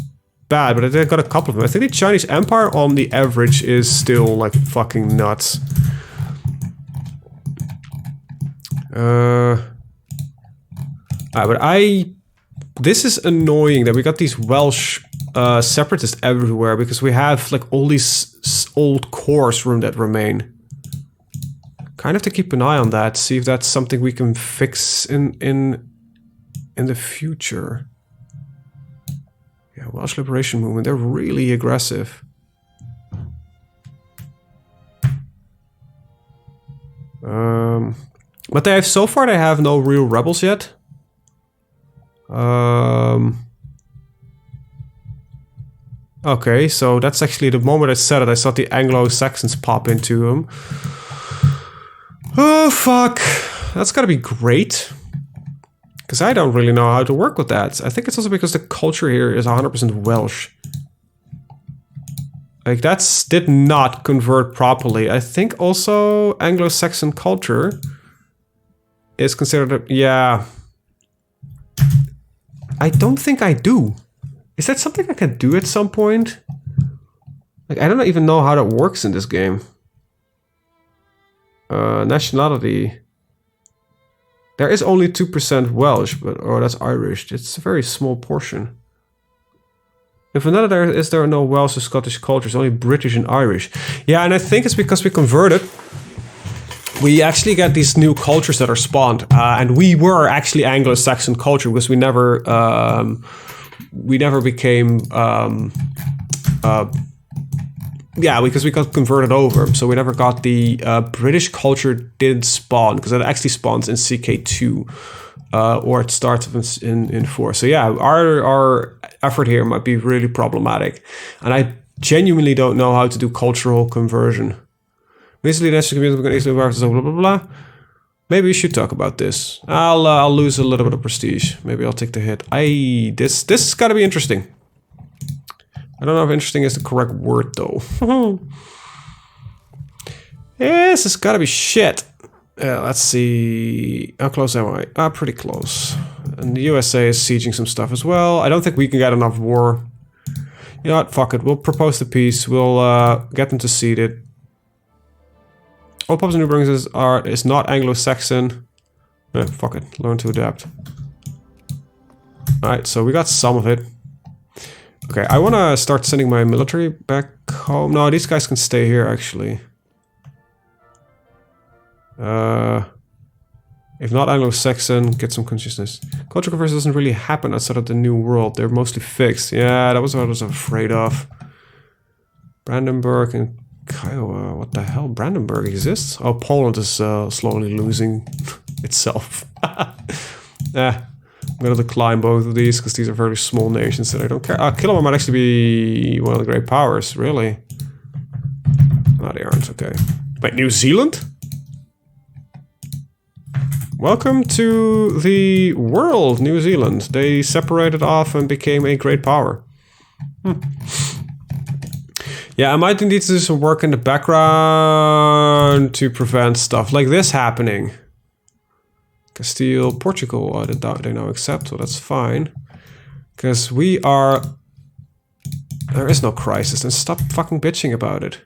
bad, but they've got a couple of them. I think the Chinese Empire on the average is still like fucking nuts. But this is annoying that we got these Welsh separatists everywhere because we have like all these old cores that remain. Kind of to keep an eye on that, see if that's something we can fix in the future. Yeah, Welsh Liberation Movement, they're really aggressive. But they have, so far they have no real rebels yet. Okay, so that's actually the moment I said it, I saw the Anglo-Saxons pop into them. Oh, fuck. That's gotta be great. Because I don't really know how to work with that. I think it's also because the culture here is 100% Welsh. Like, that did not convert properly. I think also Anglo-Saxon culture is considered... Yeah. I don't think I do. Is that something I can do at some point? Like, I don't even know how that works in this game. Nationality. There is only 2% Welsh, but oh, that's Irish. It's a very small portion. In Vanilla, is there no Welsh or Scottish cultures, only British and Irish. Yeah, and I think it's because we converted. We actually get these new cultures that are spawned, and we were actually Anglo-Saxon culture because we never became. Yeah, because we got converted over, so we never got the British culture did spawn because it actually spawns in CK2, or it starts in 4. So yeah, our effort here might be really problematic, and I genuinely don't know how to do cultural conversion. Recently, the national community blah blah blah. Maybe we should talk about this. I'll lose a little bit of prestige. Maybe I'll take the hit. This has got to be interesting. I don't know if interesting is the correct word though. This has got to be shit. Let's see. How close am I? Pretty close. And the USA is sieging some stuff as well. I don't think we can get enough war. You know what? Fuck it. We'll propose the peace. We'll get them to cede it. All Pops and New brings art is not Anglo-Saxon. Fuck it. Learn to adapt. Alright, so we got some of it. Okay, I want to start sending my military back home. No, these guys can stay here, actually. If not Anglo-Saxon, get some consciousness. Cultural conversion doesn't really happen outside of the New World. They're mostly fixed. Yeah, that was what I was afraid of. Brandenburg and Kiowa. What the hell? Brandenburg exists? Oh, Poland is slowly losing itself. I'm gonna decline both of these because these are very small nations that I don't care. Killamore might actually be one of the great powers, really. No, they aren't. Okay. Wait, New Zealand? Welcome to the world, New Zealand. They separated off and became a great power. Yeah, I might need to do some work in the background to prevent stuff like this happening. Castile, Portugal, they now accept, so that's fine. Because we are... There is no crisis, then stop fucking bitching about it.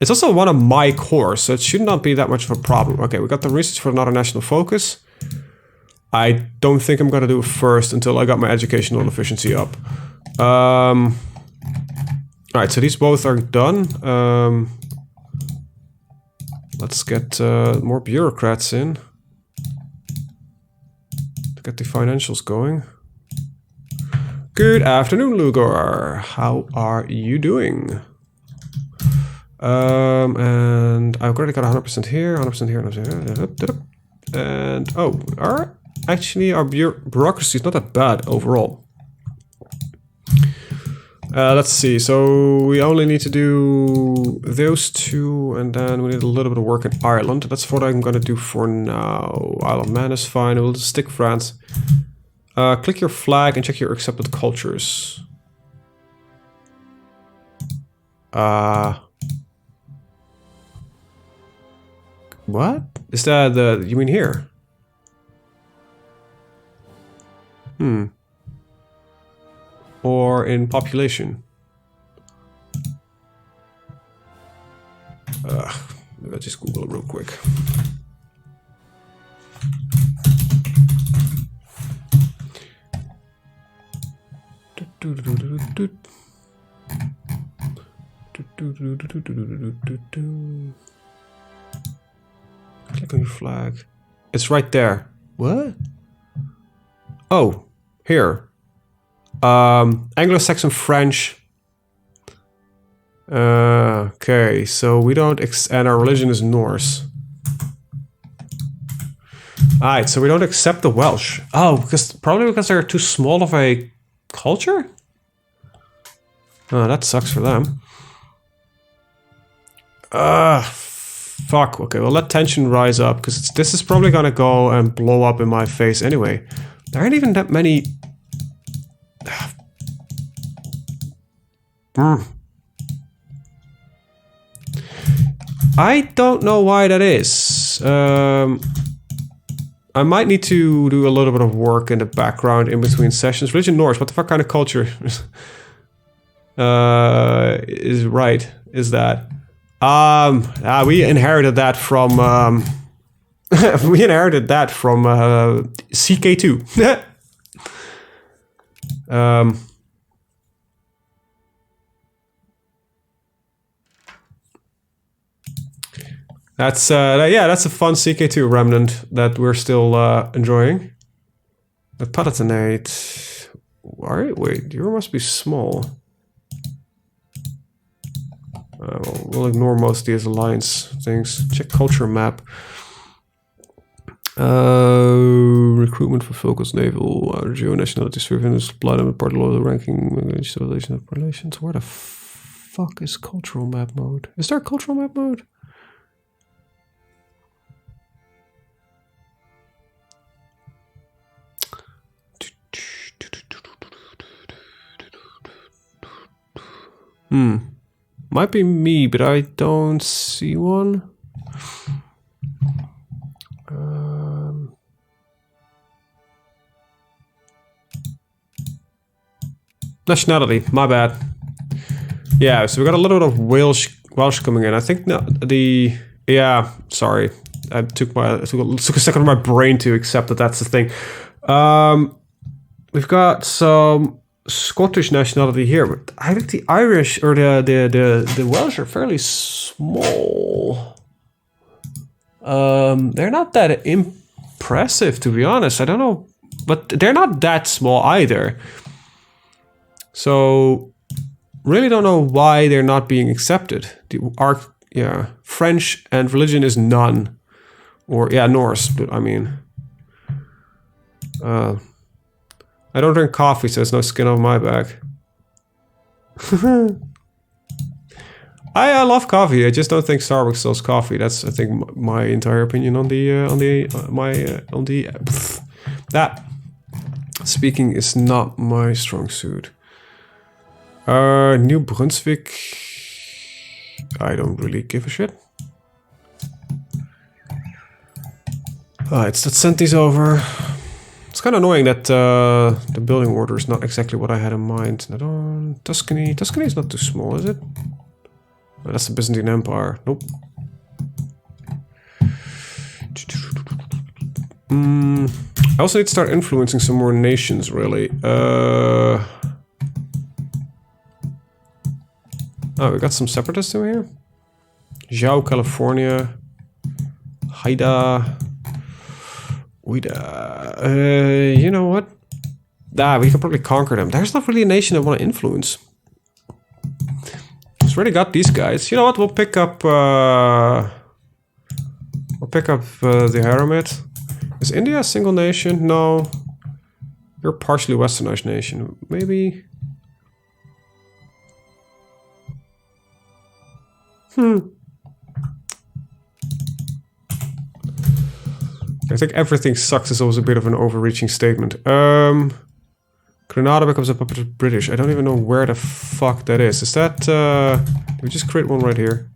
It's also one of my cores, so it should not be that much of a problem. Okay, we got the research for another national focus. I don't think I'm gonna do it first until I got my educational efficiency up. Alright, so these both are done. Let's get more bureaucrats in. To get the financials going. Good afternoon, Lugar. How are you doing? And I've already got 100% here, 100% here, 100% here. And, oh, our bureaucracy is not that bad overall. Let's see, so we only need to do those two, and then we need a little bit of work in Ireland. That's what I'm gonna do for now. Isle of Man is fine, we'll just stick France. Click your flag and check your accepted cultures. What? Is that you mean here? Or in population? Let's just Google it real quick. Click on your flag. It's right there. What? Oh, here. Anglo-Saxon French. Okay, so we don't and our religion is Norse. Alright, so we don't accept the Welsh. Oh, probably because they're too small of a culture? Oh, that sucks for them. Fuck. Okay, well, let tension rise up, because this is probably gonna go and blow up in my face anyway. There aren't even that many... I don't know why that is. I might need to do a little bit of work in the background in between sessions. Religion Norse, what the fuck kind of culture is right, is that? We inherited that from we inherited that from CK2. That's yeah, that's a fun CK2 remnant that we're still enjoying. The Palatinate. Alright, wait, you must be small. We'll ignore most of these alliance things. Check culture map. Recruitment for focus naval, geo nationality surveillance, supply them with part of the ranking civilization of relations. Where the fuck is cultural map mode? Is there a cultural map mode? Might be me, but I don't see one. Nationality, my bad. Yeah, so we got a little bit of Welsh coming in. I think yeah, sorry. I took a second for my brain to accept that that's the thing. We've got some Scottish nationality here, but I think the Irish or the Welsh are fairly small. They're not that impressive, to be honest. I don't know, but they're not that small either. So, really don't know why they're not being accepted. French and religion is none, or Norse. But I mean, I don't drink coffee, so there's no skin on my back. I love coffee. I just don't think Starbucks sells coffee. That's, I think, my entire opinion on that. Speaking is not my strong suit. New Brunswick. I don't really give a shit. Let's send these over. It's kind of annoying that the building order is not exactly what I had in mind. Tuscany is not too small, is it? Oh, that's the Byzantine Empire. Nope. I also need to start influencing some more nations, really. Oh, we got some separatists in here. Zhao, California. Haida. Uida. You know what? We can probably conquer them. There's not really a nation I want to influence. It's already got these guys. You know what? We'll pick up. The Haramid. Is India a single nation? No. You're a partially westernized nation. Maybe. I think everything sucks is always a bit of an overreaching statement. Grenada becomes a puppet of British. I don't even know where the fuck that is. Is that, did we just create one right here?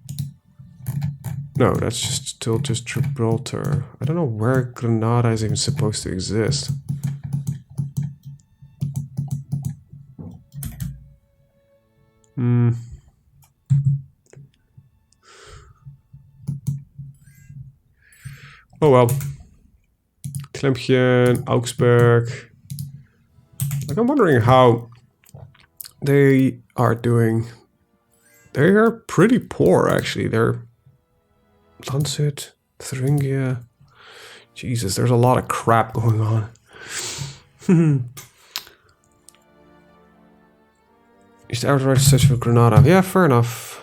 No, that's still just Gibraltar. I don't know where Grenada is even supposed to exist. Oh well. Tlemcen, Augsburg. Like, I'm wondering how they are doing. They are pretty poor, actually. They're Lancet, Thuringia. Jesus, there's a lot of crap going on. Is the outright search for Granada? Yeah, fair enough.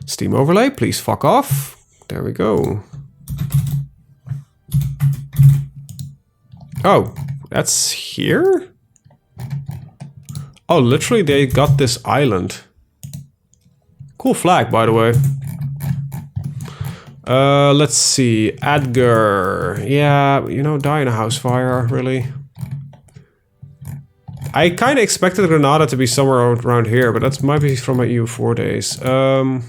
Steam overlay, please fuck off. There we go. Oh, that's here? Oh, literally they got this island. Cool flag, by the way. Let's see. Edgar. Yeah, you know, die in a house fire, really. I kind of expected Granada to be somewhere around here, but that might be from my EU4 days. Alright,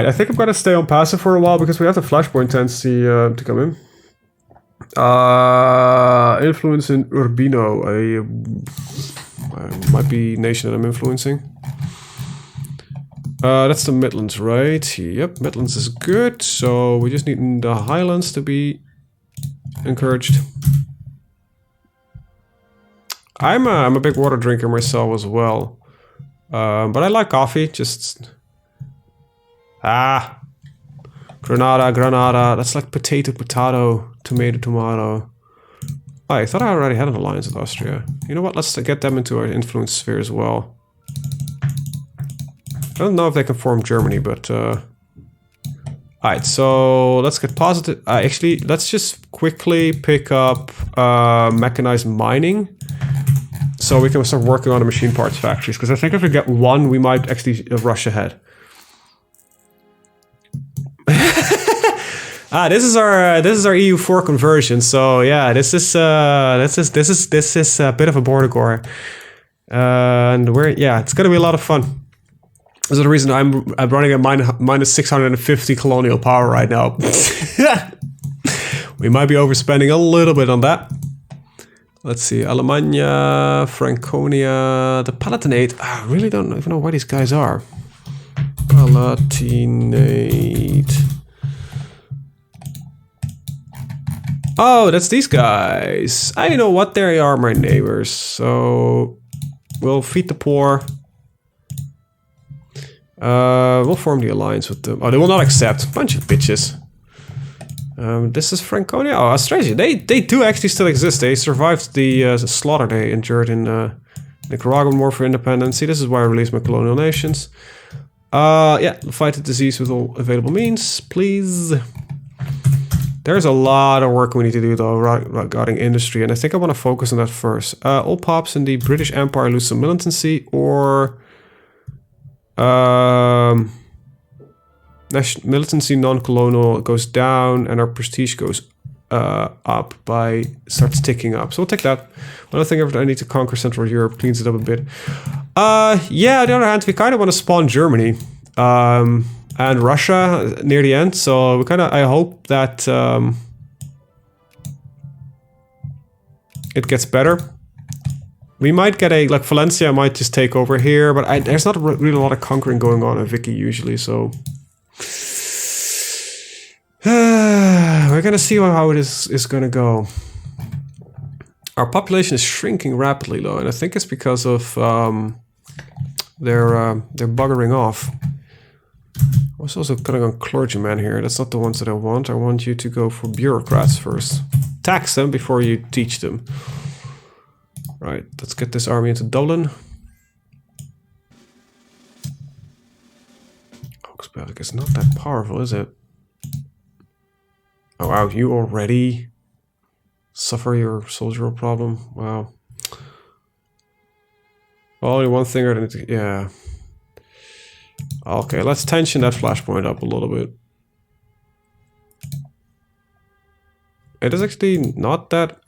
I think I'm gonna stay on passive for a while because we have the Flashpoint tendency to come in. Influence in Urbino. Might be nation that I'm influencing. That's the Midlands, right? Yep, Midlands is good. So we just need the Highlands to be encouraged. I'm a big water drinker myself as well. But I like coffee, just... Granada. That's like potato, tomato, tomato. Oh, I thought I already had an alliance with Austria. You know what? Let's get them into our influence sphere as well. I don't know if they can form Germany, but... Alright, so let's get positive... actually, let's just quickly pick up mechanized mining. So we can start working on the machine parts factories, because I think if we get one, we might actually rush ahead. This is our EU4 conversion. So yeah, this is a bit of a border gore, and it's gonna be a lot of fun. This is the reason I'm running at minus 650 colonial power right now. We might be overspending a little bit on that. Let's see, Alemannia, Franconia, the Palatinate. I really don't even know where these guys are. Palatinate. Oh, that's these guys. I know what they are, my neighbors. So we'll feed the poor. We'll form the alliance with them. Oh, they will not accept. Bunch of bitches. This is Franconia. Oh, Australia. They do actually still exist. They survived the slaughter they endured in Nicaraguan War for Independence. See, this is why I released my colonial nations. Yeah, fight the disease with all available means, please. There's a lot of work we need to do though regarding industry, and I think I want to focus on that first. All pops in the British Empire lose some militancy, or militancy non-colonial goes down and our prestige goes up starts ticking up. So we'll take that. Another thing I need to conquer Central Europe, cleans it up a bit. Yeah, on the other hand, we kind of want to spawn Germany and Russia near the end. So we I hope that it gets better. We might get like Valencia might just take over here, but there's not really a lot of conquering going on in Vicky usually, so we're gonna see how it is gonna go. Our population is shrinking rapidly though, and I think it's because of they're buggering off. I was also gonna go clergyman here. That's not the ones that I want. I want you to go for bureaucrats first. Tax them before you teach them. Right, let's get this army into Dublin. Augsburg is not that powerful, is it? Oh wow, you already suffer your soldier problem? Wow. Well, only one thing I need to... yeah. Okay, let's tension that flashpoint up a little bit. It is actually not that...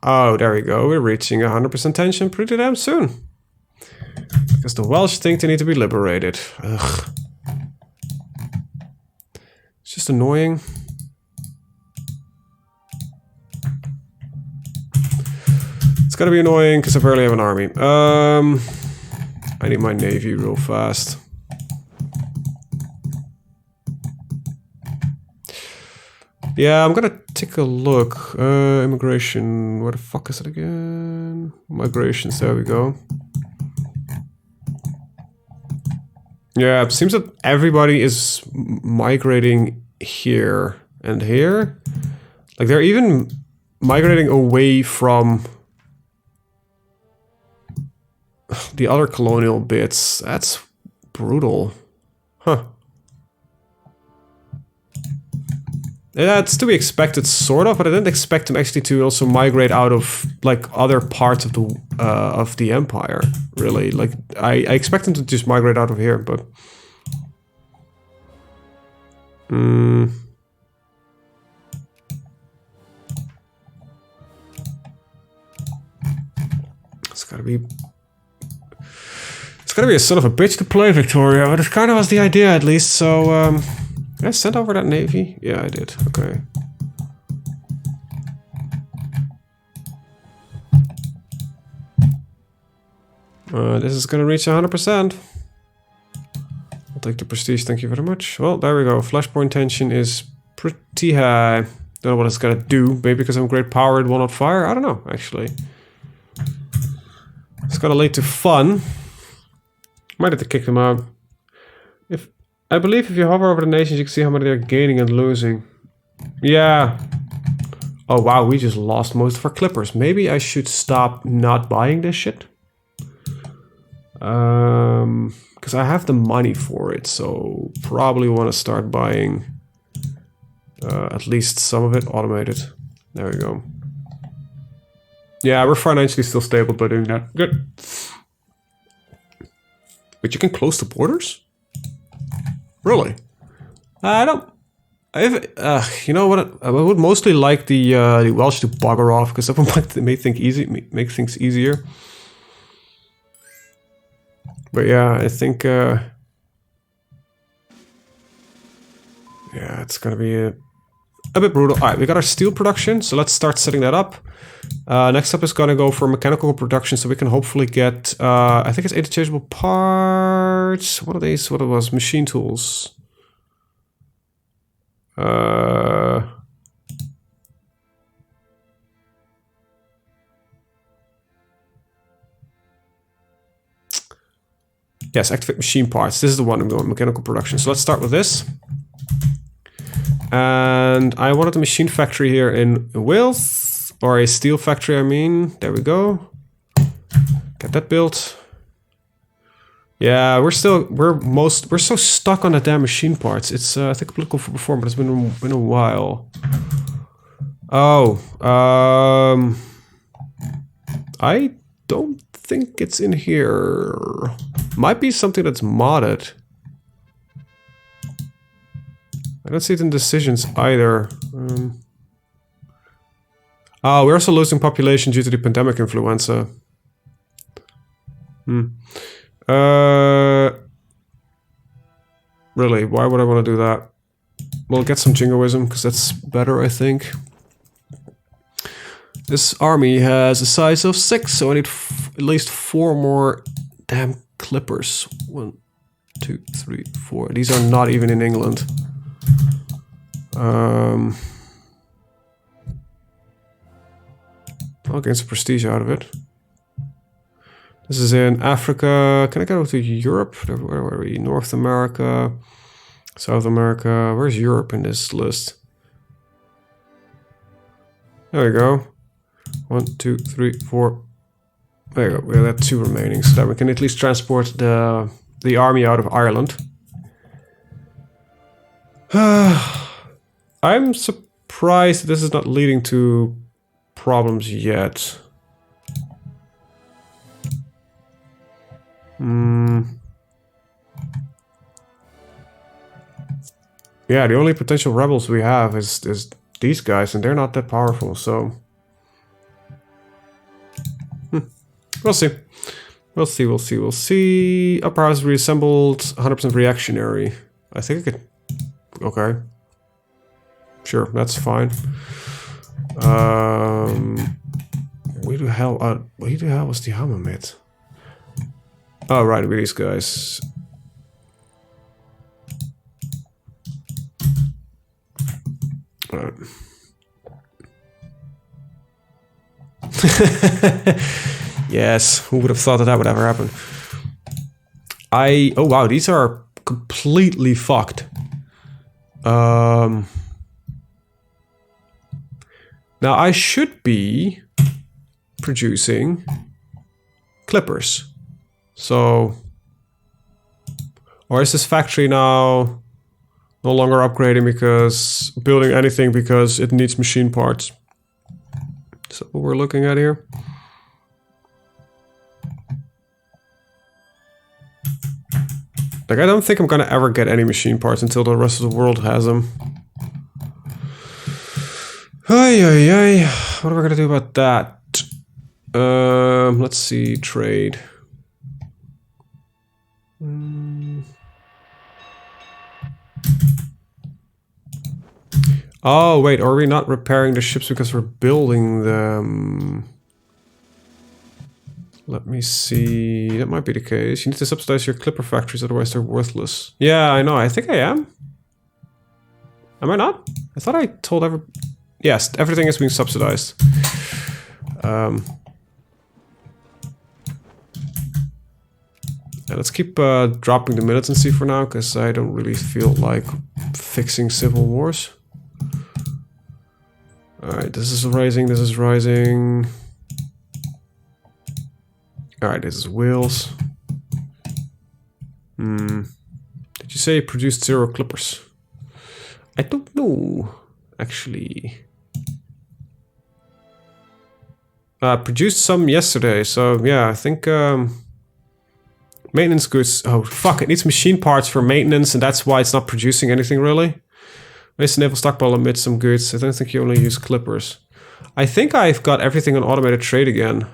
oh, there we go. We're reaching 100% tension pretty damn soon. Because the Welsh think they need to be liberated. Ugh. It's just annoying. It's gotta be annoying because I barely have an army. I need my navy real fast. Yeah, I'm gonna take a look. Immigration, where the fuck is it again? Migrations, there we go. Yeah, it seems that everybody is migrating here and here. Like they're even migrating away from the other colonial bits. That's brutal. Huh. Yeah, it's to be expected, sort of, but I didn't expect them actually to also migrate out of like other parts of the empire. Really, like I expect them to just migrate out of here, but it's gotta be a son of a bitch to play, Victoria. But it kind of was the idea, at least. So. Did I send over that navy? Yeah, I did. Okay. This is gonna reach 100%. I'll take the prestige, thank you very much. Well, there we go. Flashpoint tension is pretty high. Don't know what it's gonna do. Maybe because I'm great power, it will not fire. I don't know, actually. It's gonna lead to fun. Might have to kick them out. I believe if you hover over the nations, you can see how many they're gaining and losing. Yeah. Oh wow, we just lost most of our clippers. Maybe I should stop not buying this shit. Because I have the money for it, so probably want to start buying at least some of it automated. There we go. Yeah, we're financially still stable by doing that. Good. But you can close the borders? Really? I don't... If, you know what? I would mostly like the Welsh to bugger off, because that would make things easier. But yeah, I think... yeah, it's gonna be a bit brutal. Alright, we got our steel production, so let's start setting that up. Next up is gonna go for mechanical production, so we can hopefully get, I think it's interchangeable parts. What are these? What it was? Machine tools. Yes, activate machine parts. This is the one I'm going, mechanical production. So let's start with this. And I wanted a machine factory here in Wales, or a steel factory, I mean. There we go. Get that built. Yeah, we're so stuck on the damn machine parts. It's I think political for before, but it's been a while. Oh, I don't think it's in here. Might be something that's modded. I don't see it in decisions either. Oh, we're also losing population due to the pandemic influenza. Really, why would I want to do that? We'll get some jingoism, because that's better, I think. This army has a size of 6, so I need at least 4 more damn clippers. 1, 2, 3, 4. These are not even in England. I'll get some prestige out of it. This is in Africa. Can I go to Europe? Where are we? North America, South America. Where's Europe in this list? There we go. 1, 2, 3, 4. There you go. We have 2 remaining, so that we can at least transport the army out of Ireland. I'm surprised this is not leading to problems yet. Yeah, the only potential rebels we have is these guys, and they're not that powerful, so... We'll see. We'll see, we'll see, we'll see. Upper house reassembled, 100% reactionary. I think I could... Okay. Sure, that's fine. Where the hell was the Hammermid? Oh, right, with these guys. Alright. Yes, who would have thought that would ever happen? Oh wow, these are completely fucked. Now I should be producing clippers. So, or is this factory now no longer upgrading because building anything because it needs machine parts? Is that what we're looking at here? Like, I don't think I'm gonna ever get any machine parts until the rest of the world has them. Ay, ay, ay. What are we gonna do about that? Let's see, trade. Oh, wait, are we not repairing the ships because we're building them? Let me see. That might be the case. You need to subsidize your clipper factories, otherwise they're worthless. Yeah, I know. I think I am. Am I not? I thought I told Yes, everything is being subsidized. Yeah, let's keep dropping the militancy for now, because I don't really feel like fixing civil wars. Alright, this is rising, this is rising. Alright, this is Wales. Did you say it produced 0 clippers? I don't know, actually. Produced some yesterday, so yeah, I think maintenance goods. Oh fuck! It needs machine parts for maintenance, and that's why it's not producing anything really. Waste naval stockpile emits some goods. I don't think you only use clippers. I think I've got everything on automated trade again.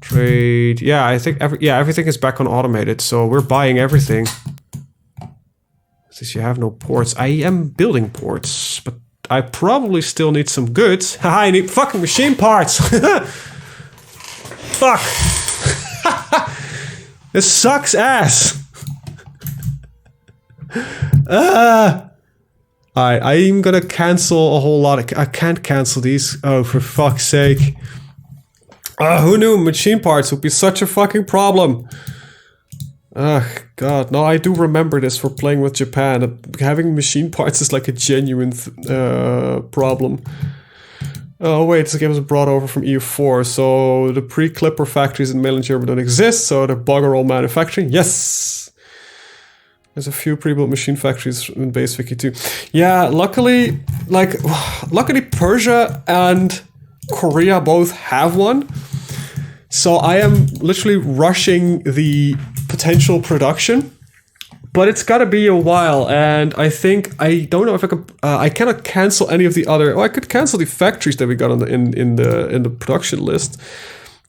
Trade. Yeah, I think everything is back on automated, so we're buying everything. Since you have no ports, I am building ports, but I probably still need some goods. Haha, I need fucking machine parts. Fuck. This sucks ass. Alright, I'm gonna cancel a whole lot. I can't cancel these. Oh, for fuck's sake. Who knew machine parts would be such a fucking problem? Ugh, God. No, I do remember this for playing with Japan. Having machine parts is like a genuine problem. Oh wait, this game was brought over from EU4, so the pre-Clipper factories in mainland Europe don't exist, so they're bugger all manufacturing. Yes! There's a few pre-built machine factories in base wiki too. Yeah, luckily Persia and Korea both have one. So I am literally rushing the potential production, but it's gotta be a while, and I think, I don't know if I could, I cannot cancel any of the other, I could cancel the factories that we got on the, in the production list.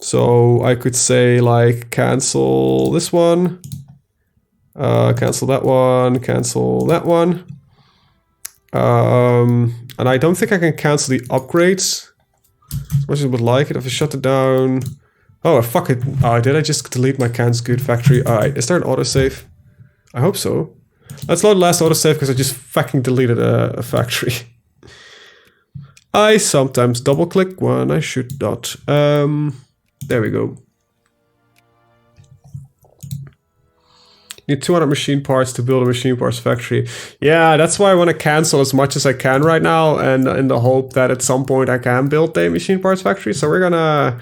So I could say like, cancel this one, cancel that one, cancel that one. And I don't think I can cancel the upgrades as much as I would like it. If I shut it down. Oh, fuck it. Did I just delete my canned scoot factory? Alright, is there an autosave? I hope so. Let's load the last autosave because I just fucking deleted a factory. I sometimes double click when I should not. There we go. Need 200 machine parts to build a machine parts factory. Yeah, that's why I want to cancel as much as I can right now, and in the hope that at some point I can build a machine parts factory. So we're gonna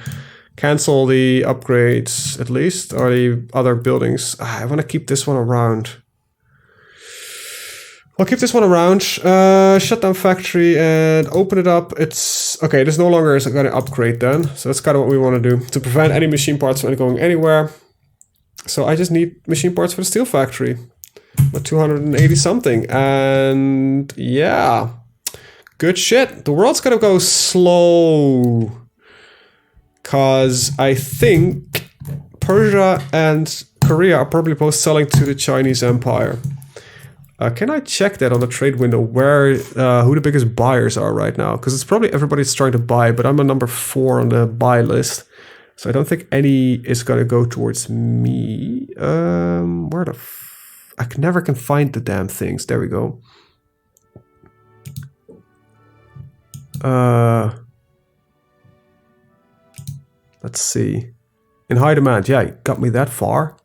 cancel the upgrades at least, or the other buildings. I want to keep this one around. I'll keep this one around. Shut down factory and open it up. It's okay. This no longer is going to upgrade then. So that's kind of what we want to do to prevent any machine parts from going anywhere. So I just need machine parts for the steel factory. But 280 something. And yeah, good shit. The world's going to go slow. Because I think Persia and Korea are probably both selling to the Chinese Empire. Can I check that on the trade window where who the biggest buyers are right now? Because it's probably everybody's trying to buy, but I'm a number 4 on the buy list. So I don't think any is going to go towards me. Where the I never can find the damn things. There we go. Let's see. In high demand, yeah, it got me that far.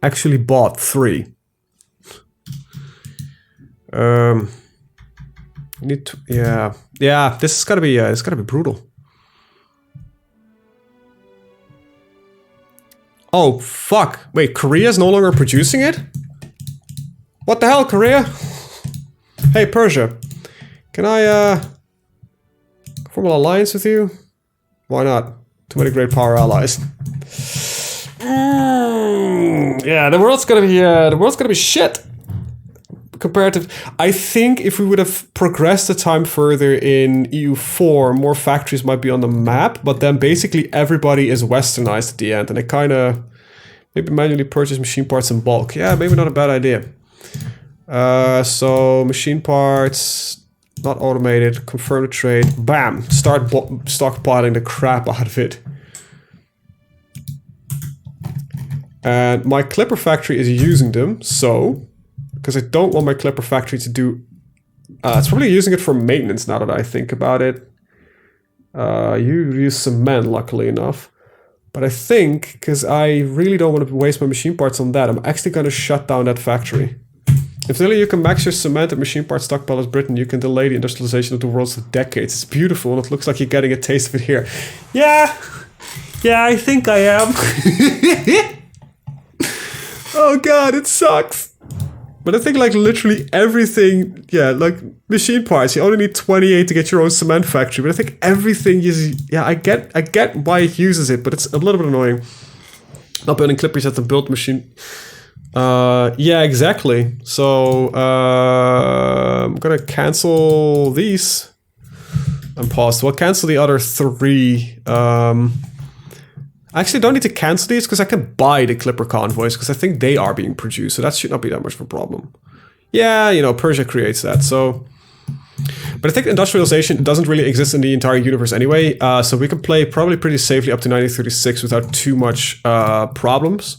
Actually bought 3. Need to, yeah. This is gotta be, it's gotta be brutal. Oh fuck! Wait, Korea's no longer producing it? What the hell, Korea? Hey, Persia, can I form an alliance with you? Why not? Too many great power allies. Yeah, the world's gonna be shit. Comparative. I think if we would have progressed the time further in EU4, more factories might be on the map, but then basically everybody is westernized at the end, and they kind of maybe manually purchase machine parts in bulk. Yeah, maybe not a bad idea. So machine parts, not automated, confirm the trade, bam, start stockpiling the crap out of it. And my clipper factory is using them, so because I don't want my clipper factory to do... it's probably using it for maintenance now that I think about it. You use cement, luckily enough. But I think, because I really don't want to waste my machine parts on that, I'm actually going to shut down that factory. If really you can max your cement and machine parts stockpile as Britain, you can delay the industrialization of the world for decades. It's beautiful, and it looks like you're getting a taste of it here. Yeah, I think I am. Oh god, it sucks. But I think like literally everything, yeah, like machine parts, you only need 28 to get your own cement factory. But I think everything is, yeah, I get why it uses it, but it's a little bit annoying. Not building clippers at the build machine. Yeah, exactly. So I'm gonna cancel these and pause. We'll cancel the other 3. I actually don't need to cancel these because I can buy the Clipper convoys because I think they are being produced, so that should not be that much of a problem. Yeah, you know, Persia creates that, so... But I think industrialization doesn't really exist in the entire universe anyway, so we can play probably pretty safely up to 1936 without too much problems.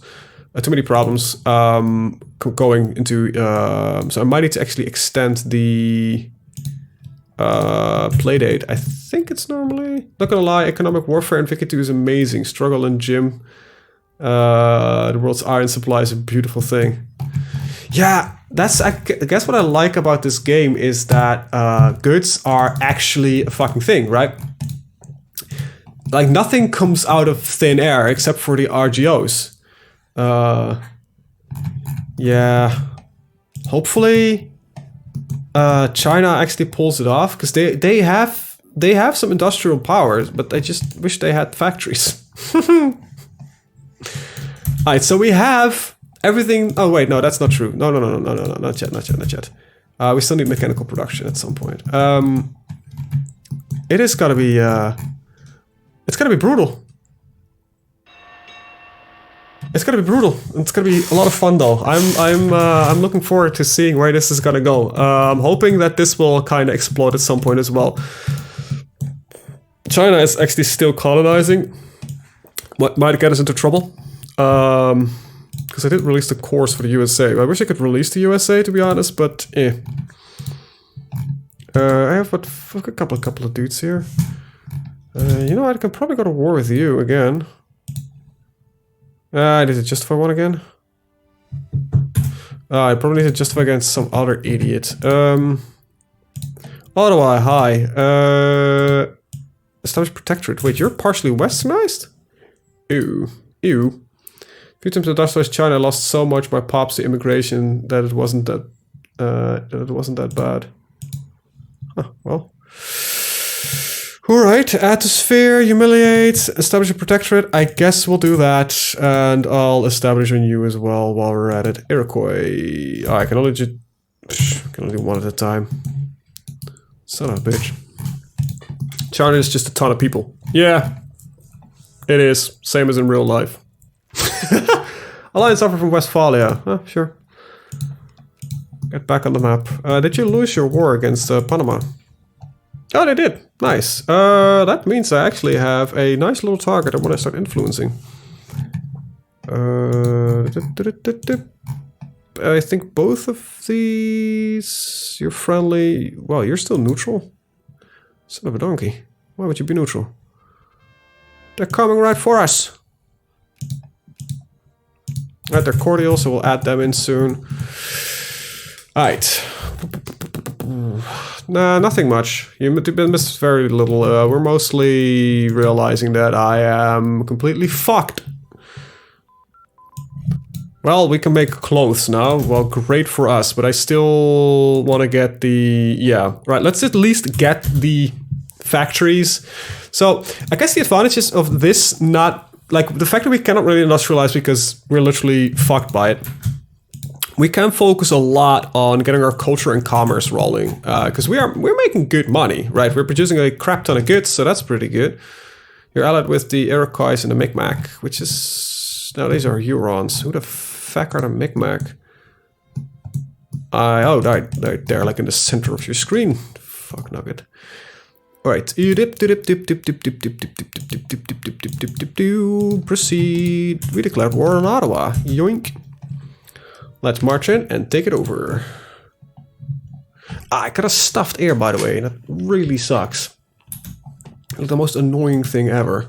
Too many problems going into... so I might need to actually extend the... playdate. I think it's normally, not gonna lie, economic warfare in Vicky 2 is amazing. Struggle and Jim. The world's iron supply is a beautiful thing. Yeah, that's, I guess what I like about this game is that goods are actually a fucking thing, right? Like nothing comes out of thin air except for the RGOs. Yeah. Hopefully China actually pulls it off because they have some industrial powers, but I just wish they had factories. Alright, so we have everything. Oh wait, no, that's not true. No, not yet. We still need mechanical production at some point. It is gotta be it's gotta be brutal. It's gonna be brutal. It's gonna be a lot of fun though. I'm looking forward to seeing where this is gonna go. I'm hoping that this will kind of explode at some point as well. China is actually still colonizing. What might get us into trouble? Because I did release the course for the USA. I wish I could release the USA to be honest, but eh. I have a couple of dudes here. You know, I can probably go to war with you again. I need to justify one again. I probably need to justify against some other idiot. Ottawa, hi. Establish protectorate. Wait, you're partially westernized? Ew. Ew. A few times industrialized China lost so much by pops to immigration that it wasn't that bad. Huh, well. Alright, atmosphere, humiliate, establish a protectorate. I guess we'll do that. And I'll establish on you as well while we're at it. Iroquois. Oh, I can only do one at a time. Son of a bitch. China is just a ton of people. Yeah, it is. Same as in real life. Alliance offer from Westphalia. Sure. Get back on the map. Did you lose your war against Panama? Oh, they did. Nice. That means I actually have a nice little target I want to start influencing. I think both of these... You're friendly... Well, you're still neutral? Son of a donkey. Why would you be neutral? They're coming right for us. Alright, they're cordial, so we'll add them in soon. Alright. Nah, nothing much. You missed very little. We're mostly realizing that I am completely fucked. Well, we can make clothes now. Well, great for us, but I still want to get the... Yeah, right, let's at least get the factories. So, I guess the advantages of this not... Like, the fact that we cannot really industrialize because we're literally fucked by it. We can focus a lot on getting our culture and commerce rolling, because we're making good money, right? We're producing a crap ton of goods, so that's pretty good. You're allied with the Iroquois and the Micmac, which is... No, these are Hurons. Who the fuck are the Micmac? Oh, they're like in the center of your screen. Fuck nugget. Alright. Proceed. We declared war on Ottawa. Yoink. Let's march in and take it over. I got a stuffed air, by the way. That really sucks. Like the most annoying thing ever.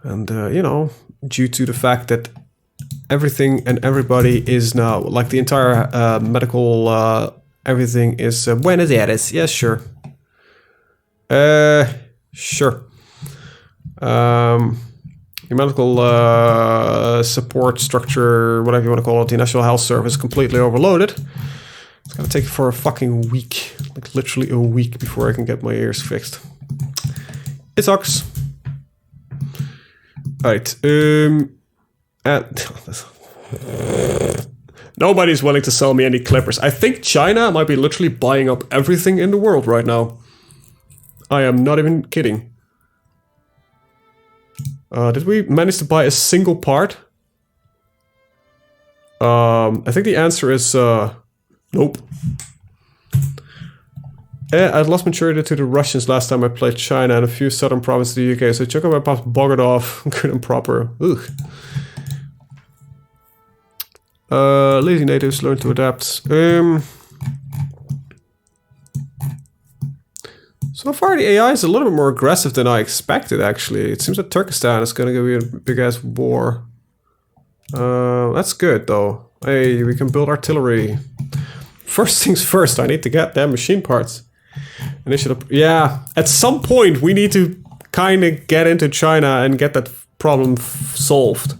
And, you know, due to the fact that everything and everybody is now, like the entire medical, everything is Buenos Aires. Yes, sure. Sure. The medical support structure, whatever you want to call it, the National Health Service, completely overloaded. It's gonna take for a fucking week, like literally a week before I can get my ears fixed. It sucks. Alright, nobody's willing to sell me any clippers. I think China might be literally buying up everything in the world right now. I am not even kidding. Did we manage to buy a single part? I think the answer is nope. I'd lost maturity to the Russians last time I played China and a few southern provinces of the UK, so check out my pops buggered off, good and proper. Ugh. Lazy natives learn to adapt. So far the AI is a little bit more aggressive than I expected, actually. It seems that Turkestan is gonna be a big-ass war. That's good, though. Hey, we can build artillery. First things first, I need to get them machine parts. Initiative. Yeah, at some point we need to kind of get into China and get that problem solved.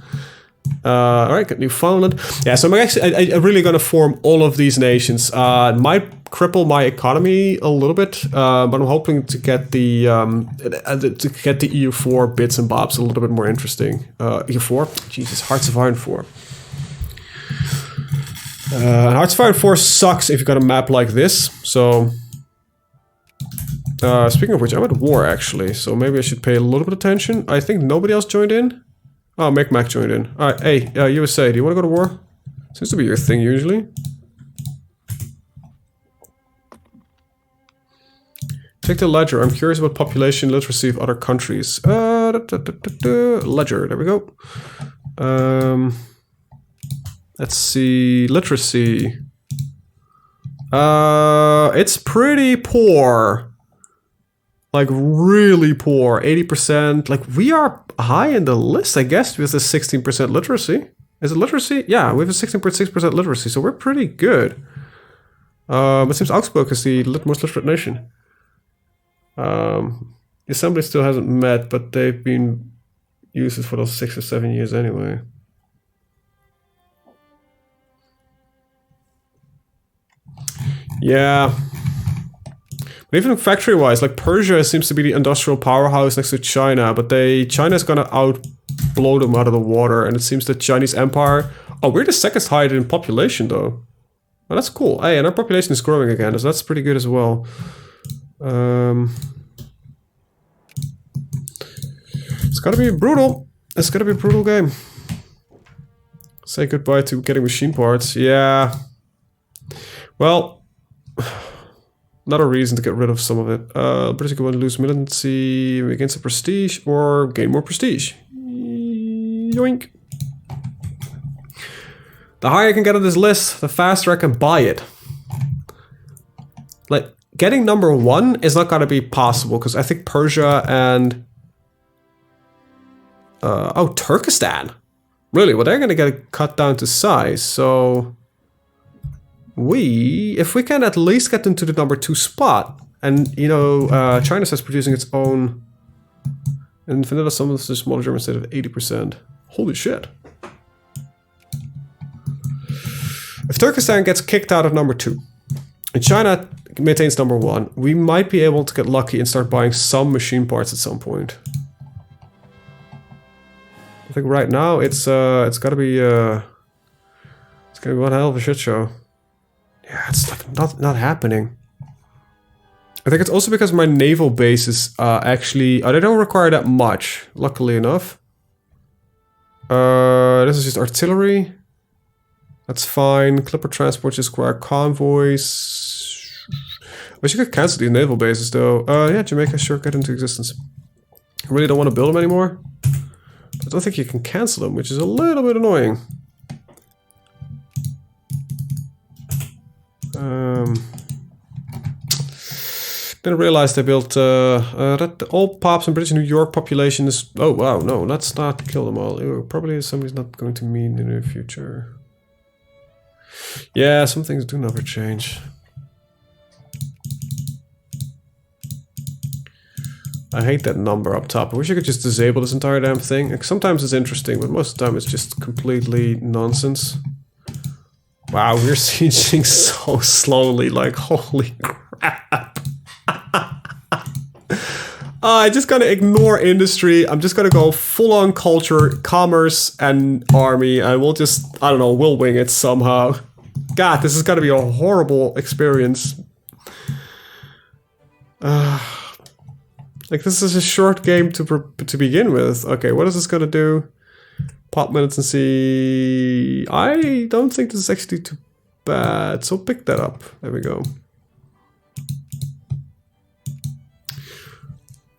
Alright, got Newfoundland. Yeah, so I'm actually I'm really gonna form all of these nations. It might cripple my economy a little bit, but I'm hoping to get the EU4 bits and bobs a little bit more interesting. EU4? Jesus, Hearts of Iron 4. Hearts of Iron 4 sucks if you got a map like this, so... speaking of which, I'm at war actually, so maybe I should pay a little bit of attention. I think nobody else joined in. Oh, Micmac joined in. Alright, hey, USA, do you want to go to war? Seems to be your thing usually. Take the ledger. I'm curious about population literacy of other countries. Ledger, there we go. Let's see, literacy. It's pretty poor. Like, really poor. 80%. Like, we are high in the list, I guess, with the 16% literacy. Is it literacy? Yeah, we have a 16.6% literacy, so we're pretty good. It seems Augsburg is the most literate nation. The assembly still hasn't met, but they've been used for those 6 or 7 years anyway. Yeah. But even factory-wise, like Persia seems to be the industrial powerhouse next to China, but China's gonna outblow them out of the water, and it seems the Chinese Empire... Oh, we're the second highest in population, though. Well, that's cool. Hey, and our population is growing again, so that's pretty good as well. It's gotta be brutal. It's gotta be a brutal game. Say goodbye to getting machine parts. Yeah. Well... Not a reason to get rid of some of it. British going to lose militancy against the prestige or gain more prestige. Yoink. The higher I can get on this list, the faster I can buy it. Like, getting number 1 is not gonna be possible because I think Persia and... oh, Turkestan. Really? Well, they're gonna get cut down to size, so... if we can at least get into the number 2 spot, and you know, China starts producing its own, and vanilla summons the smaller German state of 80%. Holy shit. If Turkestan gets kicked out of number 2, and China maintains number 1, we might be able to get lucky and start buying some machine parts at some point. I think right now it's gotta be one hell of a shit show. Yeah, it's like not happening. I think it's also because my naval bases actually... they don't require that much, luckily enough. This is just artillery. That's fine. Clipper transport just require convoys. I wish you could cancel these naval bases, though. Yeah, Jamaica, sure, get into existence. I really don't want to build them anymore. I don't think you can cancel them, which is a little bit annoying. Didn't realize they built that all pops in British New York population is... Oh wow, no, let's not kill them all. Ew, probably somebody's not going to mean in the future. Yeah, some things do never change. I hate that number up top. I wish I could just disable this entire damn thing. Like, sometimes it's interesting, but most of the time it's just completely nonsense. Wow, we're sieging so slowly, like, holy crap. I just gotta ignore industry. I'm just gonna go full-on culture, commerce, and army. I will just, I don't know, we'll wing it somehow. God, this is gonna be a horrible experience. Like, this is a short game to begin with. Okay, what is this gonna do? Pop militancy. I don't think this is actually too bad, so pick that up. There we go.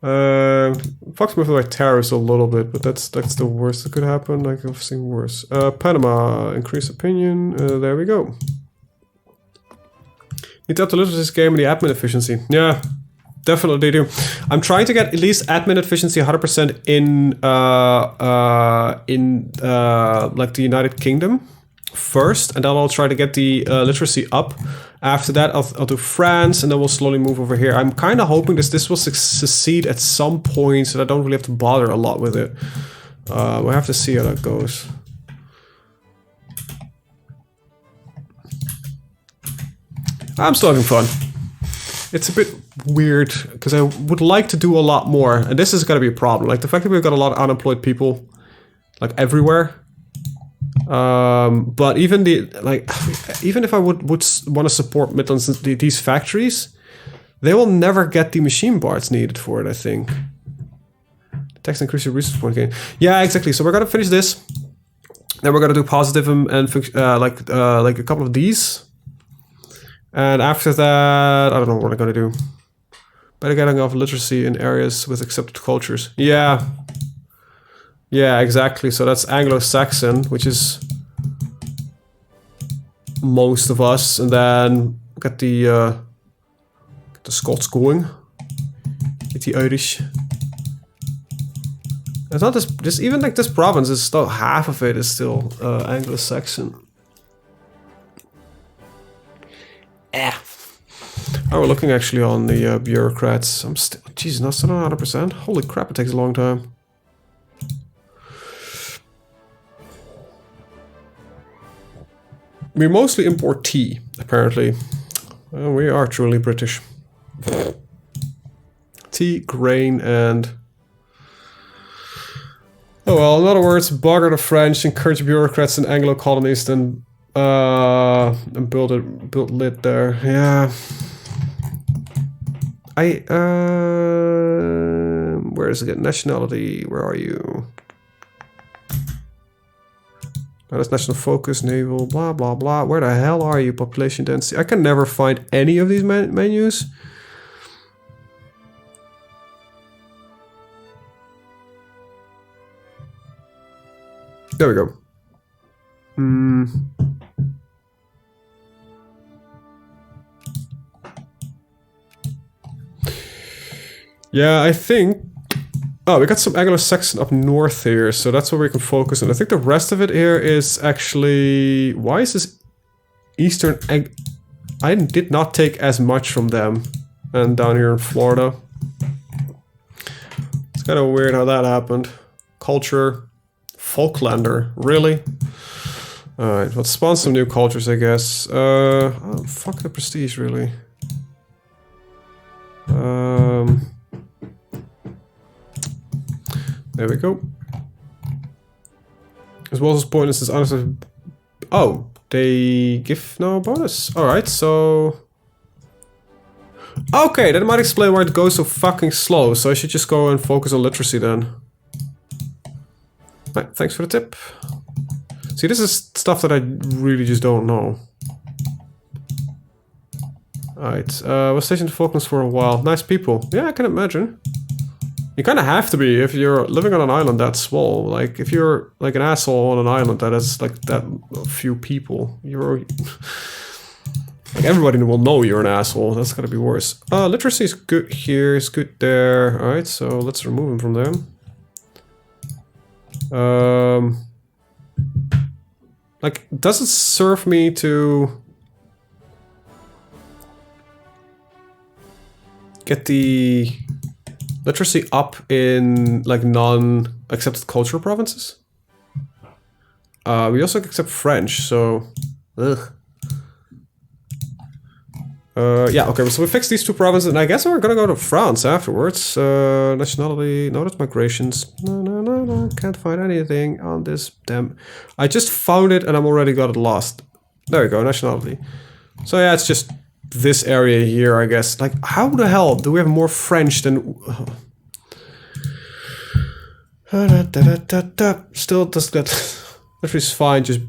Fucks with my tariffs a little bit, but that's the worst that could happen. Like, I've seen worse. Panama, increase opinion. There we go. Need to optimize this game and the admin efficiency. Yeah, definitely do. I'm trying to get at least admin efficiency 100% in like the United Kingdom first, and then I'll try to get the literacy up. After that, I'll do France, and then we'll slowly move over here. I'm kind of hoping this will succeed at some point, so that I don't really have to bother a lot with it. We'll have to see how that goes. I'm still having fun. It's a bit weird, because I would like to do a lot more, and this is going to be a problem. Like, the fact that we've got a lot of unemployed people, like, everywhere. But even even if I would want to support Midlands, these factories, they will never get the machine parts needed for it, I think. Tax increase your resource point gain. Yeah, exactly. So we're gonna finish this. Then we're gonna do positive and like a couple of these. And after that, I don't know what we're gonna do. Better getting off literacy in areas with accepted cultures. Yeah. Yeah, exactly. So that's Anglo-Saxon, which is most of us, and then get the Scots going. Get the Irish. It's not this even like this province is still half of it is still Anglo-Saxon. Oh, we're looking actually on the bureaucrats. I'm still, Jesus, not still 100%. Holy crap! It takes a long time. We mostly import tea, apparently. We are truly British. Tea, grain, and... Oh well, in other words, bugger the French, encourage bureaucrats and Anglo colonies, and build lit there. Yeah. Where is it? Nationality, where are you? That's national focus, naval, blah, blah, blah. Where the hell are you? Population density. I can never find any of these menus. There we go. Yeah, I think... Oh, we got some Anglo-Saxon up north here, so that's where we can focus on. I think the rest of it here is actually... Why is this Eastern... I did not take as much from them. And down here in Florida. It's kind of weird how that happened. Culture. Folklander. Really? Alright, let's spawn some new cultures, I guess. Oh, fuck the prestige, really. There we go. As well as pointless as honestly. Oh, they give no bonus. Alright, so... Okay, that might explain why it goes so fucking slow, so I should just go and focus on literacy then. Right, thanks for the tip. See, this is stuff that I really just don't know. Alright, was stationed in Falklands for a while. Nice people. Yeah, I can imagine. You kind of have to be if you're living on an island that small. Like, if you're like an asshole on an island that has like that few people, you're... Like, everybody will know you're an asshole. That's gotta be worse. Literacy is good here, it's good there. Alright, so let's remove him from them. Like, does it serve me to... get the Literacy up in like non-accepted cultural provinces. We also accept French, so... Ugh. Yeah, okay, so we fixed these 2 provinces, and I guess we're gonna go to France afterwards. Nationality, notice migrations. No, can't find anything on this damn... I just found it and I'm already got it lost. There we go, nationality. So yeah, it's just this area here, I guess. Like, how the hell do we have more French than... Still does that... Which is fine, just...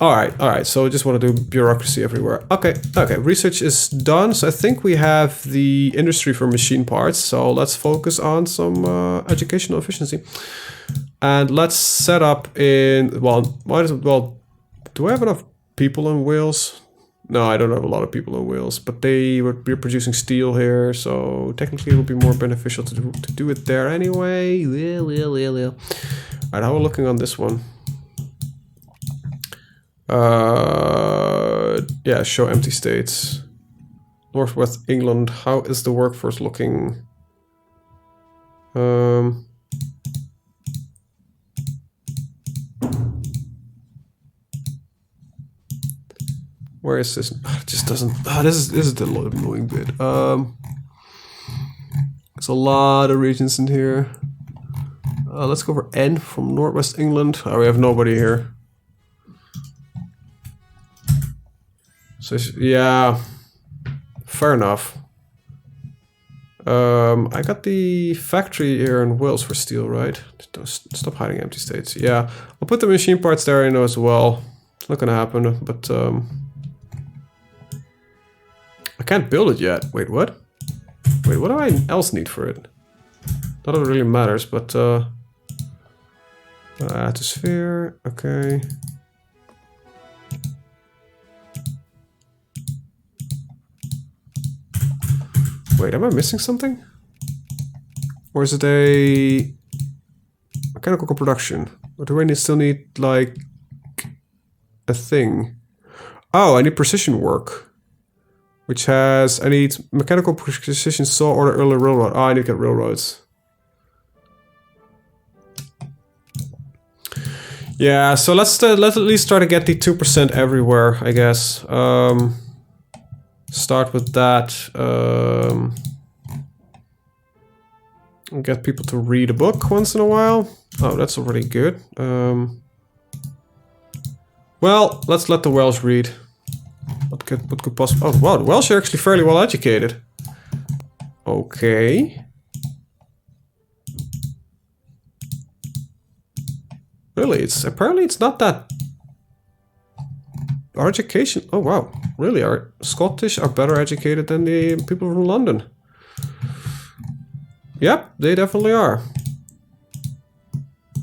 Alright, so I just want to do bureaucracy everywhere. Okay, research is done, so I think we have the industry for machine parts, so let's focus on some educational efficiency. And let's set up in... Well, might as well... Do I have enough people in Wales? No, I don't have a lot of people in Wales, but we're producing steel here, so technically it would be more beneficial to do it there anyway. Alright, how are we looking on this one? Yeah, show empty states. Northwest England, how is the workforce looking? Where is this? It just doesn't... this is the annoying bit. There's a lot of regions in here. Let's go for N from Northwest England. Oh, we have nobody here. So, yeah, fair enough. I got the factory here in Wales for steel, right? Stop hiding empty states. Yeah, I'll put the machine parts there, I know, as well. It's not gonna happen, but I can't build it yet. Wait, what? Wait, what do I else need for it? Not that it really matters, but atmosphere, okay. Wait, am I missing something? Or is it a mechanical production? Or do I still need, like, a thing? Oh, I need precision work. Which has... I need mechanical precision saw or early railroad. Oh, I need to get railroads. Yeah, so let's at least try to get the 2% everywhere, I guess. Start with that. Get people to read a book once in a while. Oh, that's already good. Well, let's let the Welsh read. What could possibly... Oh, wow, the Welsh are actually fairly well educated. Okay. Really, apparently it's not that... Our education... Oh, wow. Really, our Scottish are better educated than the people from London. Yep, they definitely are.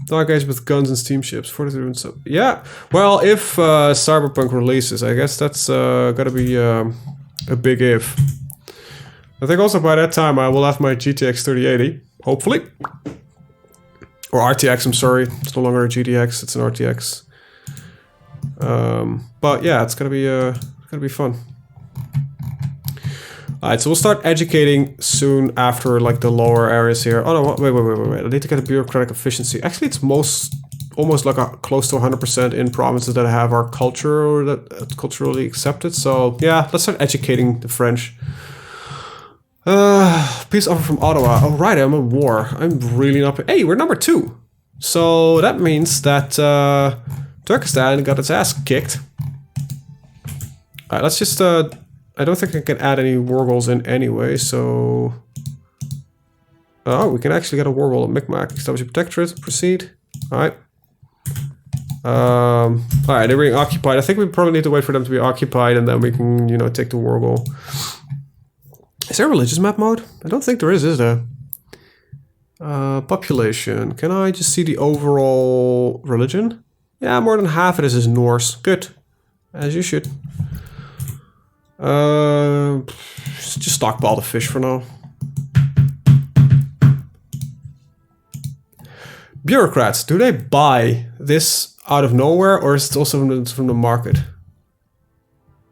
Dark guys with guns and steamships. 43 and so... Yeah, well, if Cyberpunk releases, I guess that's gotta be a big if. I think also by that time I will have my GTX 3080, hopefully. Or RTX, I'm sorry. It's no longer a GTX, it's an RTX. But yeah, it's gonna be fun. Alright, so we'll start educating soon after like the lower areas here. Oh no, wait. I need to get a bureaucratic efficiency. Actually, it's almost like close to 100% in provinces that have our culture or that culturally accepted. So yeah, let's start educating the French. Peace offer from Ottawa. Oh right, I'm in war. I'm really not... Hey, we're number 2. So that means that Turkestan got its ass kicked. Alright, let's just... I don't think I can add any war goals in anyway, so... Oh, we can actually get a war goal at Micmac. Establish a protectorate, proceed. Alright. Alright, they're being occupied. I think we probably need to wait for them to be occupied and then we can, you know, take the war goal. Is there a religious map mode? I don't think there is there? Population. Can I just see the overall religion? Yeah, more than half of this is Norse. Good. As you should. Just stockpile the fish for now. Bureaucrats, do they buy this out of nowhere or is it also from the market?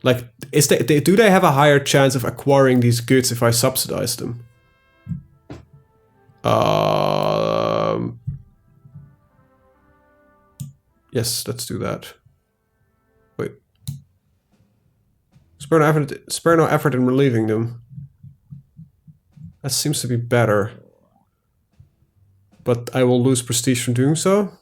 Like, do they have a higher chance of acquiring these goods if I subsidize them? Yes, let's do that. Wait. Spare no effort in relieving them. That seems to be better. But I will lose prestige from doing so.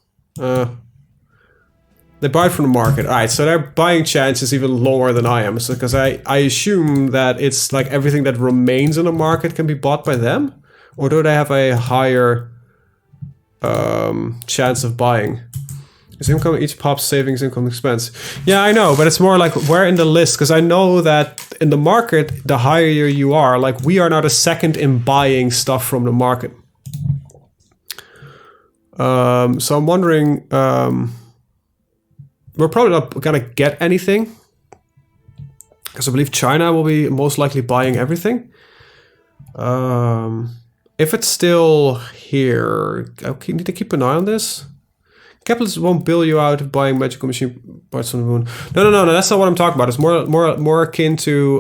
They buy from the market. Alright, so their buying chance is even lower than I am. So, because I assume that it's like everything that remains in the market can be bought by them? Or do they have a higher chance of buying? Is income each pop's savings, income, expense? Yeah, I know, but it's more like where in the list? Because I know that in the market, the higher you are, like we are now the second in buying stuff from the market. So I'm wondering, we're probably not gonna get anything, because I believe China will be most likely buying everything. If it's still here, I need to keep an eye on this. Capitalists won't bail you out of buying magical machine parts on the moon. No, that's not what I'm talking about. It's more akin to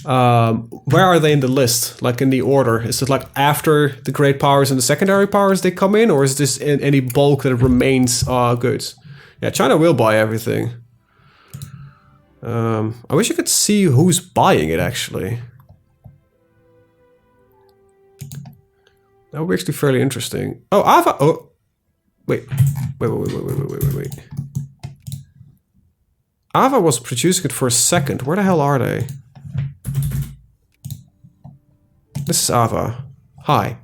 where are they in the list? Like in the order? Is it like after the great powers and the secondary powers they come in, or is this in any bulk that remains goods? Yeah, China will buy everything. I wish you could see who's buying it actually. That would be actually fairly interesting. Oh, Ava. Oh, wait. Ava was producing it for a second. Where the hell are they? This is Ava. Hi.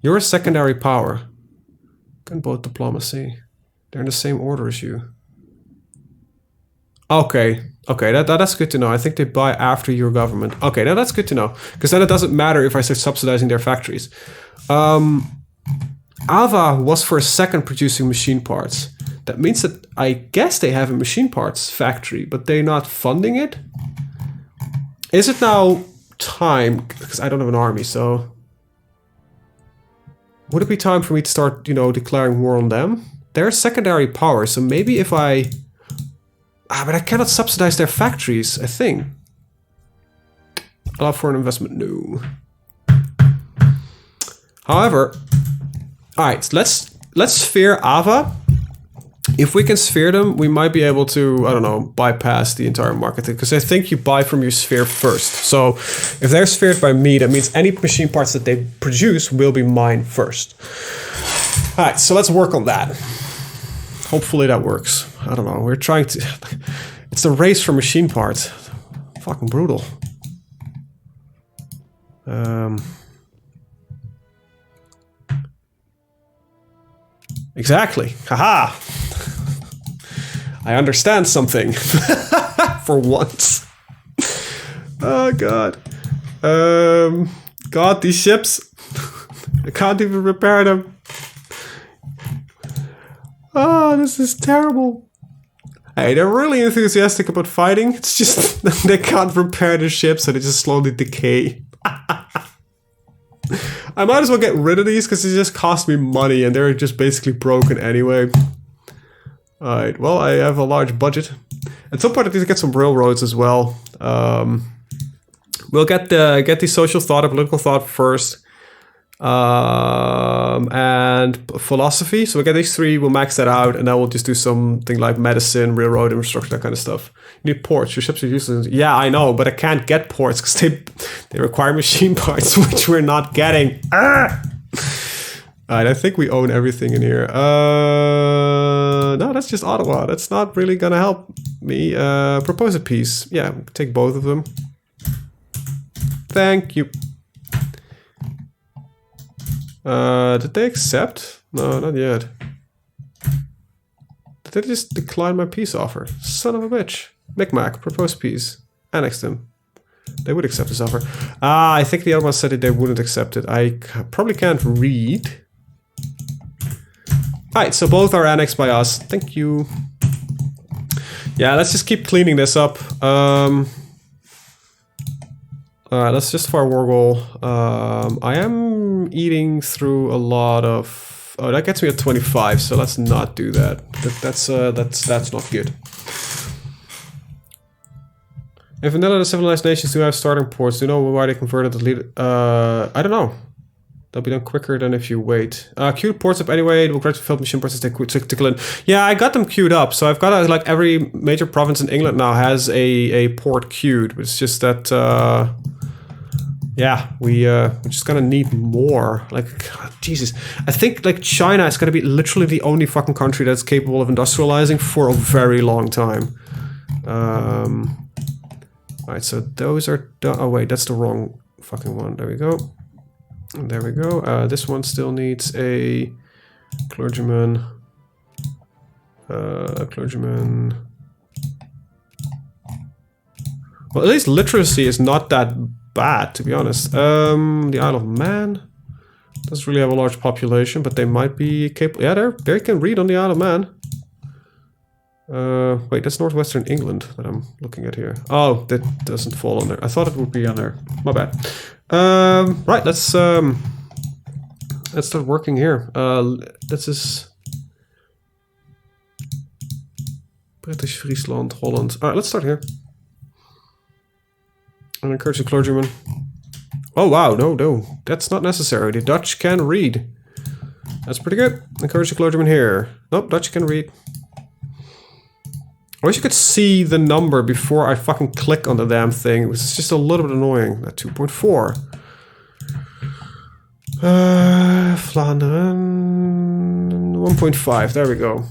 You're a secondary power. Gunboat diplomacy. They're in the same order as you. Okay. Okay, that's good to know. I think they buy after your government. Okay, now that's good to know. Because then it doesn't matter if I start subsidizing their factories. Ava was for a second producing machine parts. That means that I guess they have a machine parts factory, but they're not funding it? Is it now time? Because I don't have an army, so... Would it be time for me to start, you know, declaring war on them? They're a secondary power, so maybe if I... but I cannot subsidize their factories, I think. Allow foreign investment, no. However, alright, let's sphere Ava. If we can sphere them, we might be able to, I don't know, bypass the entire market. Because I think you buy from your sphere first. So if they're sphered by me, that means any machine parts that they produce will be mine first. Alright, so let's work on that. Hopefully that works. I don't know, we're trying to... It's a race for machine parts. Fucking brutal. Exactly. Haha! I understand something. For once. Oh god. God, these ships. I can't even repair them. Oh, this is terrible. Hey, they're really enthusiastic about fighting. It's just they can't repair their ships, so they just slowly decay. I might as well get rid of these because they just cost me money and they're just basically broken anyway. Alright, well, I have a large budget. At some point I need to get some railroads as well. We'll get the social thought and political thought first. And philosophy. So we'll get these three, we'll max that out, and then we'll just do something like medicine, railroad infrastructure, that kind of stuff. You need ports, your ships are useless. Yeah, I know, but I can't get ports because they require machine parts, which we're not getting. Alright, I think we own everything in here. No, that's just Ottawa. That's not really gonna help me. Propose a peace. Yeah, take both of them. Thank you. Did they accept? No, not yet. Did they just decline my peace offer? Son of a bitch. Micmac, propose peace. Annex them. They would accept this offer. Ah, I think the other one said that they wouldn't accept it. I probably can't read. Alright, so both are annexed by us. Thank you. Yeah, let's just keep cleaning this up. Alright, that's just for our war goal. I am eating through a lot of... Oh, that gets me at 25, so let's not do that. That's not good. If none of the civilized nations do have starting ports, do you know why they converted the lead? I don't know. They'll be done quicker than if you wait. Queue ports up anyway. It will correct filled machine parts as they tickle in. Yeah, I got them queued up. So I've got like every major province in England now has a port queued. It's just that, yeah, we're just gonna need more. Like, God, Jesus. I think like China is gonna be literally the only fucking country that's capable of industrializing for a very long time. Alright, so those are done. Oh wait, that's the wrong fucking one. There we go. And there we go. This one still needs a clergyman. Clergyman. Well, at least literacy is not that bad, to be honest. The Isle of Man doesn't really have a large population, but they might be capable. Yeah, they can read on the Isle of Man. Wait, that's northwestern England that I'm looking at here. Oh, that doesn't fall on there. I thought it would be on there. My bad. Right, let's start working here. This is British Friesland, Holland. All right, let's start here. And encourage the clergyman. Oh wow, no, that's not necessary. The Dutch can read. That's pretty good. Encourage the clergyman here. Nope, Dutch can read. I wish you could see the number before I fucking click on the damn thing. It's just a little bit annoying. That 2.4. Flandern 1.5. There we go.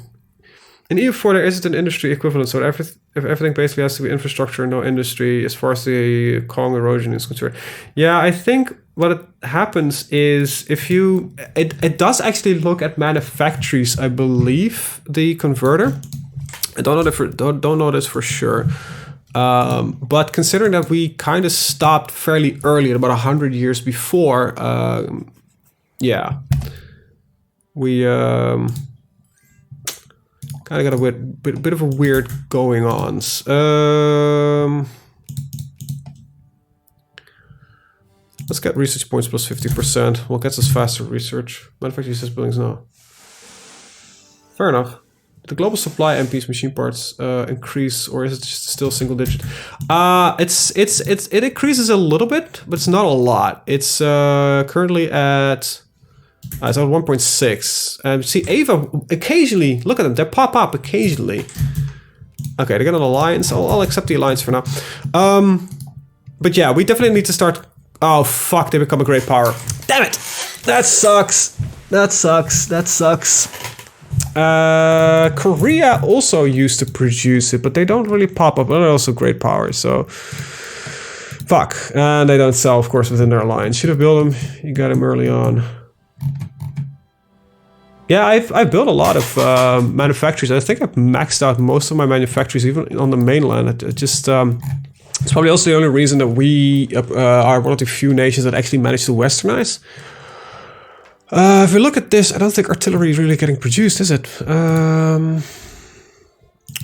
In EU4 there isn't an industry equivalent, so if everything basically has to be infrastructure and no industry as far as the Kong erosion is concerned. Yeah, I think what it happens is if you it does actually look at manufactories, I believe, the converter. I don't know this for sure, but considering that we kind of stopped fairly early, at about 100 years before, yeah, we kind of got a bit of a weird going on. Let's get research points plus 50%. Well, gets us faster research. Manufacturing says buildings now. Fair enough. The global supply MP's machine parts increase, or is it just still single digit? It increases a little bit, but it's not a lot. It's currently at it's at 1.6. See, Ava occasionally, look at them, they pop up occasionally. Okay, they got an alliance. I'll accept the alliance for now. But yeah, we definitely need to start. Oh fuck, they become a great power. Damn it! That sucks. That sucks. That sucks. Korea also used to produce it, but they don't really pop up. They're also great powers, so fuck. And they don't sell, of course, within their alliance. Should have built them. You got them early on. Yeah, I've built a lot of manufactories. I think I've maxed out most of my manufactories, even on the mainland. It just it's probably also the only reason that we are one of the few nations that actually managed to westernize. If we look at this, I don't think artillery is really getting produced, is it?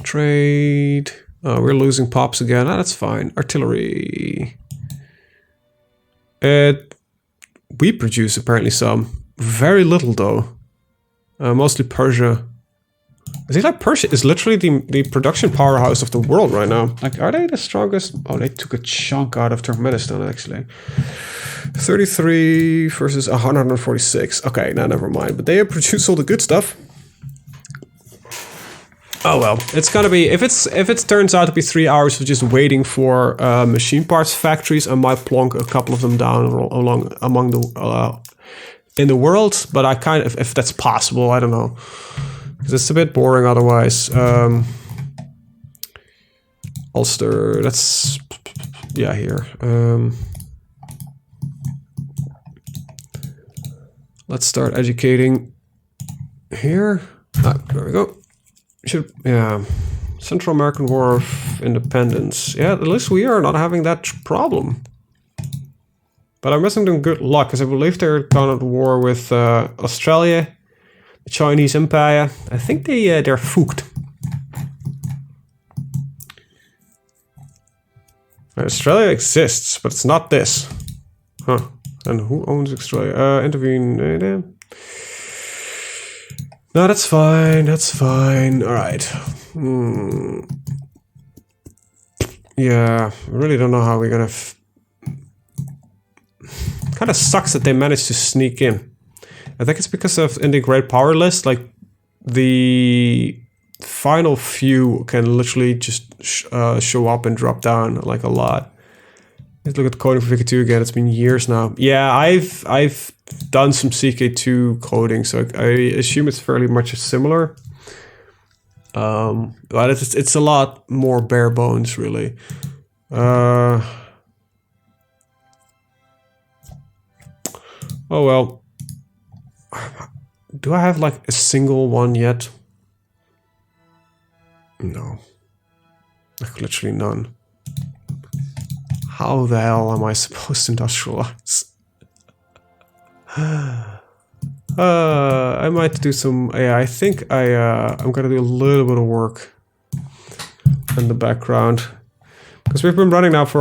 Trade. Oh, we're losing pops again. Oh, that's fine. Artillery. We produce apparently some. Very little though. Mostly Persia. I think like Persia is literally the production powerhouse of the world right now. Like, are they the strongest? Oh, they took a chunk out of Turkmenistan actually. 33 versus 146. Okay, no, never mind. But they produce all the good stuff. Oh well, it's gonna be if it turns out to be 3 hours of just waiting for machine parts factories, I might plonk a couple of them down among the in the world. But I kind of, if that's possible, I don't know, because it's a bit boring otherwise. Ulster, that's yeah here. Let's start educating here. Ah, there we go. Yeah, Central American War of Independence. Yeah, at least we are not having that problem. But I'm wishing them good luck, because I believe they're gone to war with Australia, the Chinese Empire. I think they're fucked. Australia exists, but it's not this. Huh. And who owns Australia? Intervene. No, that's fine. That's fine. All right. Yeah, I really don't know how we're gonna Kind of sucks that they managed to sneak in. I think it's because of in the great power list, like the final few can literally just show up and drop down like a lot. Let's look at the coding for VK2 again. It's been years now. Yeah, I've done some CK2 coding, so I assume it's fairly much similar. But it's a lot more bare bones, really. Oh well. Do I have like a single one yet? No. Like literally none. How the hell am I supposed to industrialize? I might do some. Yeah, I think I'm gonna do a little bit of work in the background because we've been running now for